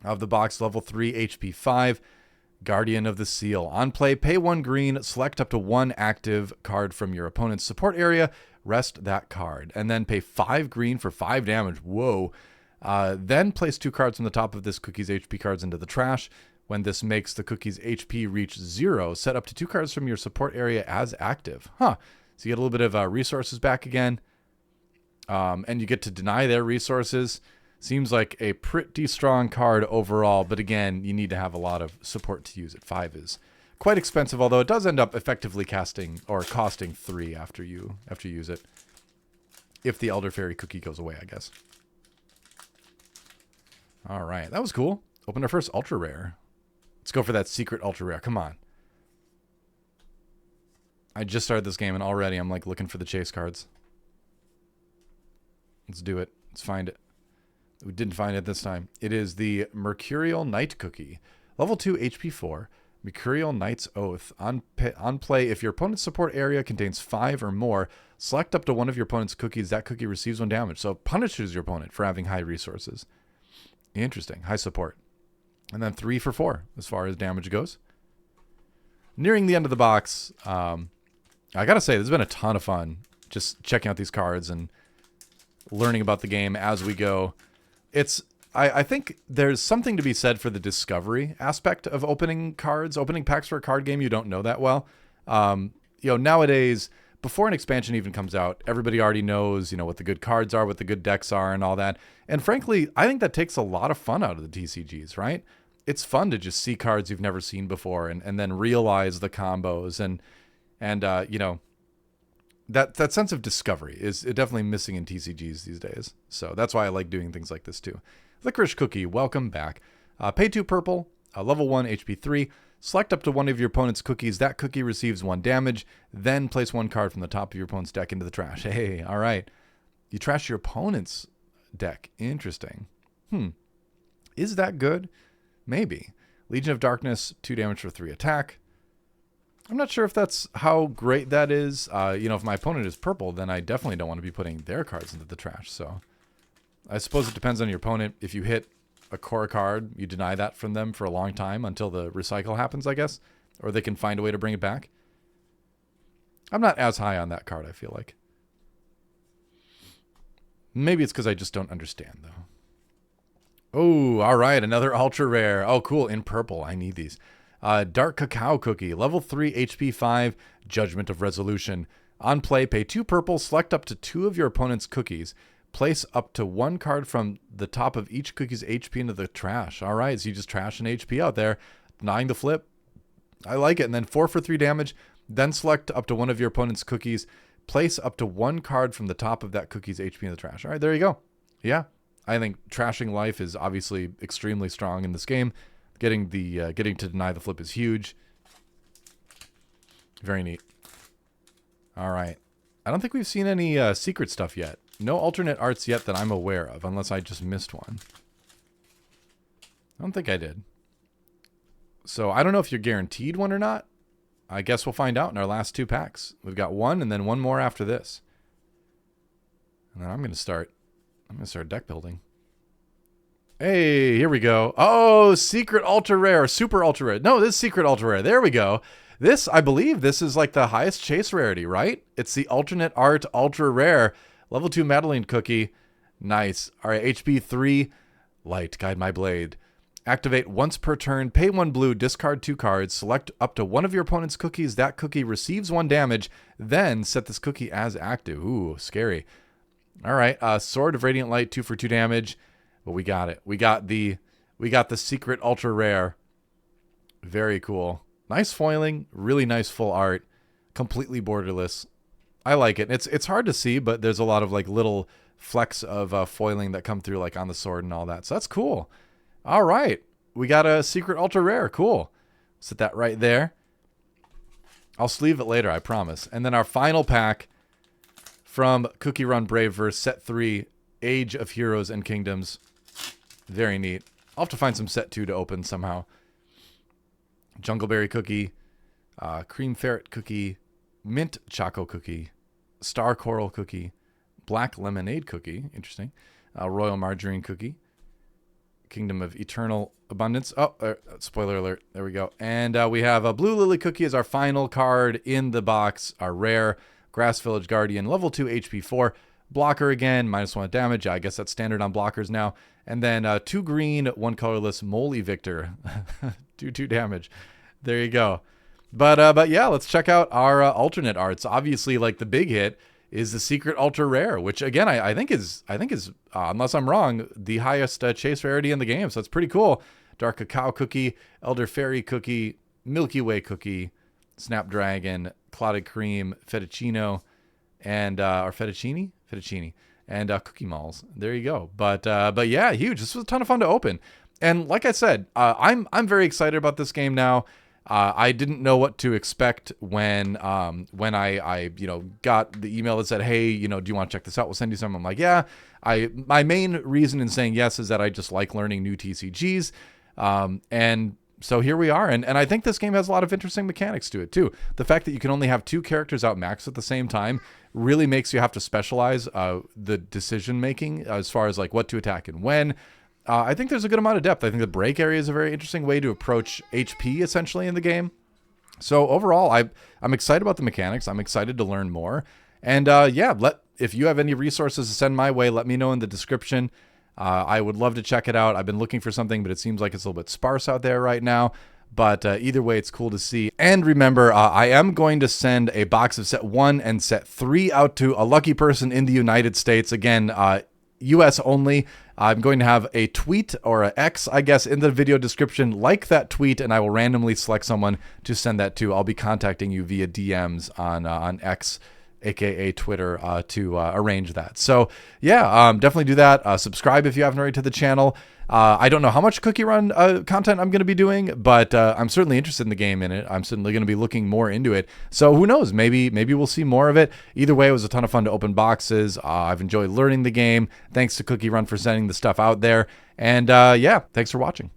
S1: of the box. Level 3, HP 5. Guardian of the Seal. On play, pay 1 green. Select up to 1 active card from your opponent's support area. Rest that card. And then pay 5 green for 5 damage. Whoa. Then place 2 cards from the top of this cookie's HP cards into the trash. When this makes the cookie's HP reach 0, set up to 2 cards from your support area as active. Huh. So you get a little bit of resources back again. And you get to deny their resources. Seems like a pretty strong card overall. But again, you need to have a lot of support to use it. 5 is quite expensive, although it does end up effectively costing 3 after you use it. If the Elder Fairy cookie goes away, I guess. All right, that was cool. Opened our first ultra rare. Let's go for that secret ultra rare. Come on. I just started this game and already I'm like looking for the chase cards. Let's do it. Let's find it. We didn't find it this time. It is the Mercurial Knight cookie. Level 2 HP 4. Mercurial Knight's Oath. On play, if your opponent's support area contains 5 or more, select up to one of your opponent's cookies. That cookie receives 1 damage. So it punishes your opponent for having high resources. Interesting. High support. And then 3 for 4 as far as damage goes. Nearing the end of the box, I gotta say, this has been a ton of fun. Just checking out these cards and learning about the game as we go. I think there's something to be said for the discovery aspect of opening cards, opening packs for a card game you don't know that well. Nowadays, before an expansion even comes out, everybody already knows, what the good cards are, what the good decks are, and all that. And frankly, I think that takes a lot of fun out of the TCGs, right? It's fun to just see cards you've never seen before and then realize the combos and that sense of discovery is definitely missing in TCGs these days. So that's why I like doing things like this too. Licorice Cookie, welcome back. Pay 2 purple, level 1 HP 3. Select up to one of your opponent's cookies. That cookie receives 1 damage. Then place 1 card from the top of your opponent's deck into the trash. Hey, all right. You trash your opponent's deck. Interesting. Is that good? Maybe. Legion of Darkness, 2 damage for 3 attack. I'm not sure if that's how great that is. If my opponent is purple, then I definitely don't want to be putting their cards into the trash. So I suppose it depends on your opponent. If you hit a core card, you deny that from them for a long time until the recycle happens, I guess. Or they can find a way to bring it back. I'm not as high on that card, I feel like. Maybe it's because I just don't understand, though. Oh, all right. Another ultra rare. Oh, cool. In purple. I need these. Dark Cacao Cookie. Level 3 HP 5. Judgment of Resolution. On play, pay 2 purple. Select up to 2 of your opponent's cookies. Place up to 1 card from the top of each cookie's HP into the trash. All right. So you just trash an HP out there. Denying the flip. I like it. And then 4 for 3 damage. Then select up to one of your opponent's cookies. Place up to 1 card from the top of that cookie's HP in the trash. All right. There you go. Yeah. I think trashing life is obviously extremely strong in this game. Getting to deny the flip is huge. Very neat. All right. I don't think we've seen any secret stuff yet. No alternate arts yet that I'm aware of, unless I just missed one. I don't think I did. So I don't know if you're guaranteed one or not. I guess we'll find out in our last 2 packs. We've got 1 and then 1 more after this. And then I'm going to start deck building. Hey, here we go. Oh, secret ultra rare, super ultra rare. No, this is secret ultra rare. There we go. This, I believe, this is like the highest chase rarity, right? It's the alternate art ultra rare. Level 2 Madeline Cookie. Nice. All right, HP 3. Light, guide my blade. Activate once per turn. Pay 1 blue. Discard 2 cards. Select up to one of your opponent's cookies. That cookie receives 1 damage. Then set this cookie as active. Ooh, scary. All right. Sword of Radiant Light. 2 for 2 damage. But we got it. We got the secret ultra rare. Very cool. Nice foiling. Really nice full art. Completely borderless. I like it. It's hard to see, but there's a lot of like little flecks of foiling that come through like on the sword and all that. So that's cool. All right. We got a secret ultra rare. Cool. Set that right there. I'll sleeve it later, I promise. And then our final pack from CookieRun Braverse Set 3, Age of Heroes and Kingdoms. Very neat. I'll have to find some Set 2 to open somehow. Jungleberry Cookie, Cream Ferret Cookie, Mint Choco Cookie, Star Coral Cookie, Black Lemonade Cookie, interesting, Royal Margarine Cookie, Kingdom of Eternal Abundance. Oh, spoiler alert. There we go. And we have a Blue Lily Cookie as our final card in the box, our rare Grass Village Guardian, level 2 HP 4. Blocker again, -1 damage. I guess that's standard on blockers now. And then 2 green, 1 colorless Moly Victor. 2 damage. There you go. But yeah, let's check out our alternate arts. Obviously, like the big hit is the secret ultra rare, which again I think is unless I'm wrong, the highest chase rarity in the game. So it's pretty cool. Dark Cacao Cookie, Elder Fairy Cookie, Milky Way Cookie, Snapdragon, Clotted Cream, Fettuccino, and or Fettuccine. fettuccine, and cookie malls. There you go. But yeah, huge. This was a ton of fun to open. And like I said, I'm very excited about this game now. I didn't know what to expect when I got the email that said, hey, do you want to check this out? We'll send you some. I'm like, yeah. My main reason in saying yes is that I just like learning new TCGs. And so here we are. And I think this game has a lot of interesting mechanics to it too. The fact that you can only have 2 characters out max at the same time really makes you have to specialize the decision making as far as like what to attack and when. I think there's a good amount of depth. I think the break area is a very interesting way to approach HP essentially in the game. So overall, I'm excited about the mechanics. I'm excited to learn more. And yeah, if you have any resources to send my way, let me know in the description. I would love to check it out. I've been looking for something, but it seems like it's a little bit sparse out there right now. But either way, it's cool to see. And remember, I am going to send a box of set 1 and set 3 out to a lucky person in the United States. Again, US only. I'm going to have a tweet or an X, I guess, in the video description. Like that tweet, and I will randomly select someone to send that to. I'll be contacting you via DMs on X, aka Twitter, to arrange that. So yeah, definitely do that. Subscribe if you haven't already to the channel. I don't know how much Cookie Run content I'm going to be doing, but I'm certainly interested in the game in it. I'm certainly going to be looking more into it. So who knows? Maybe we'll see more of it. Either way, it was a ton of fun to open boxes. I've enjoyed learning the game. Thanks to Cookie Run for sending the stuff out there. And yeah, thanks for watching.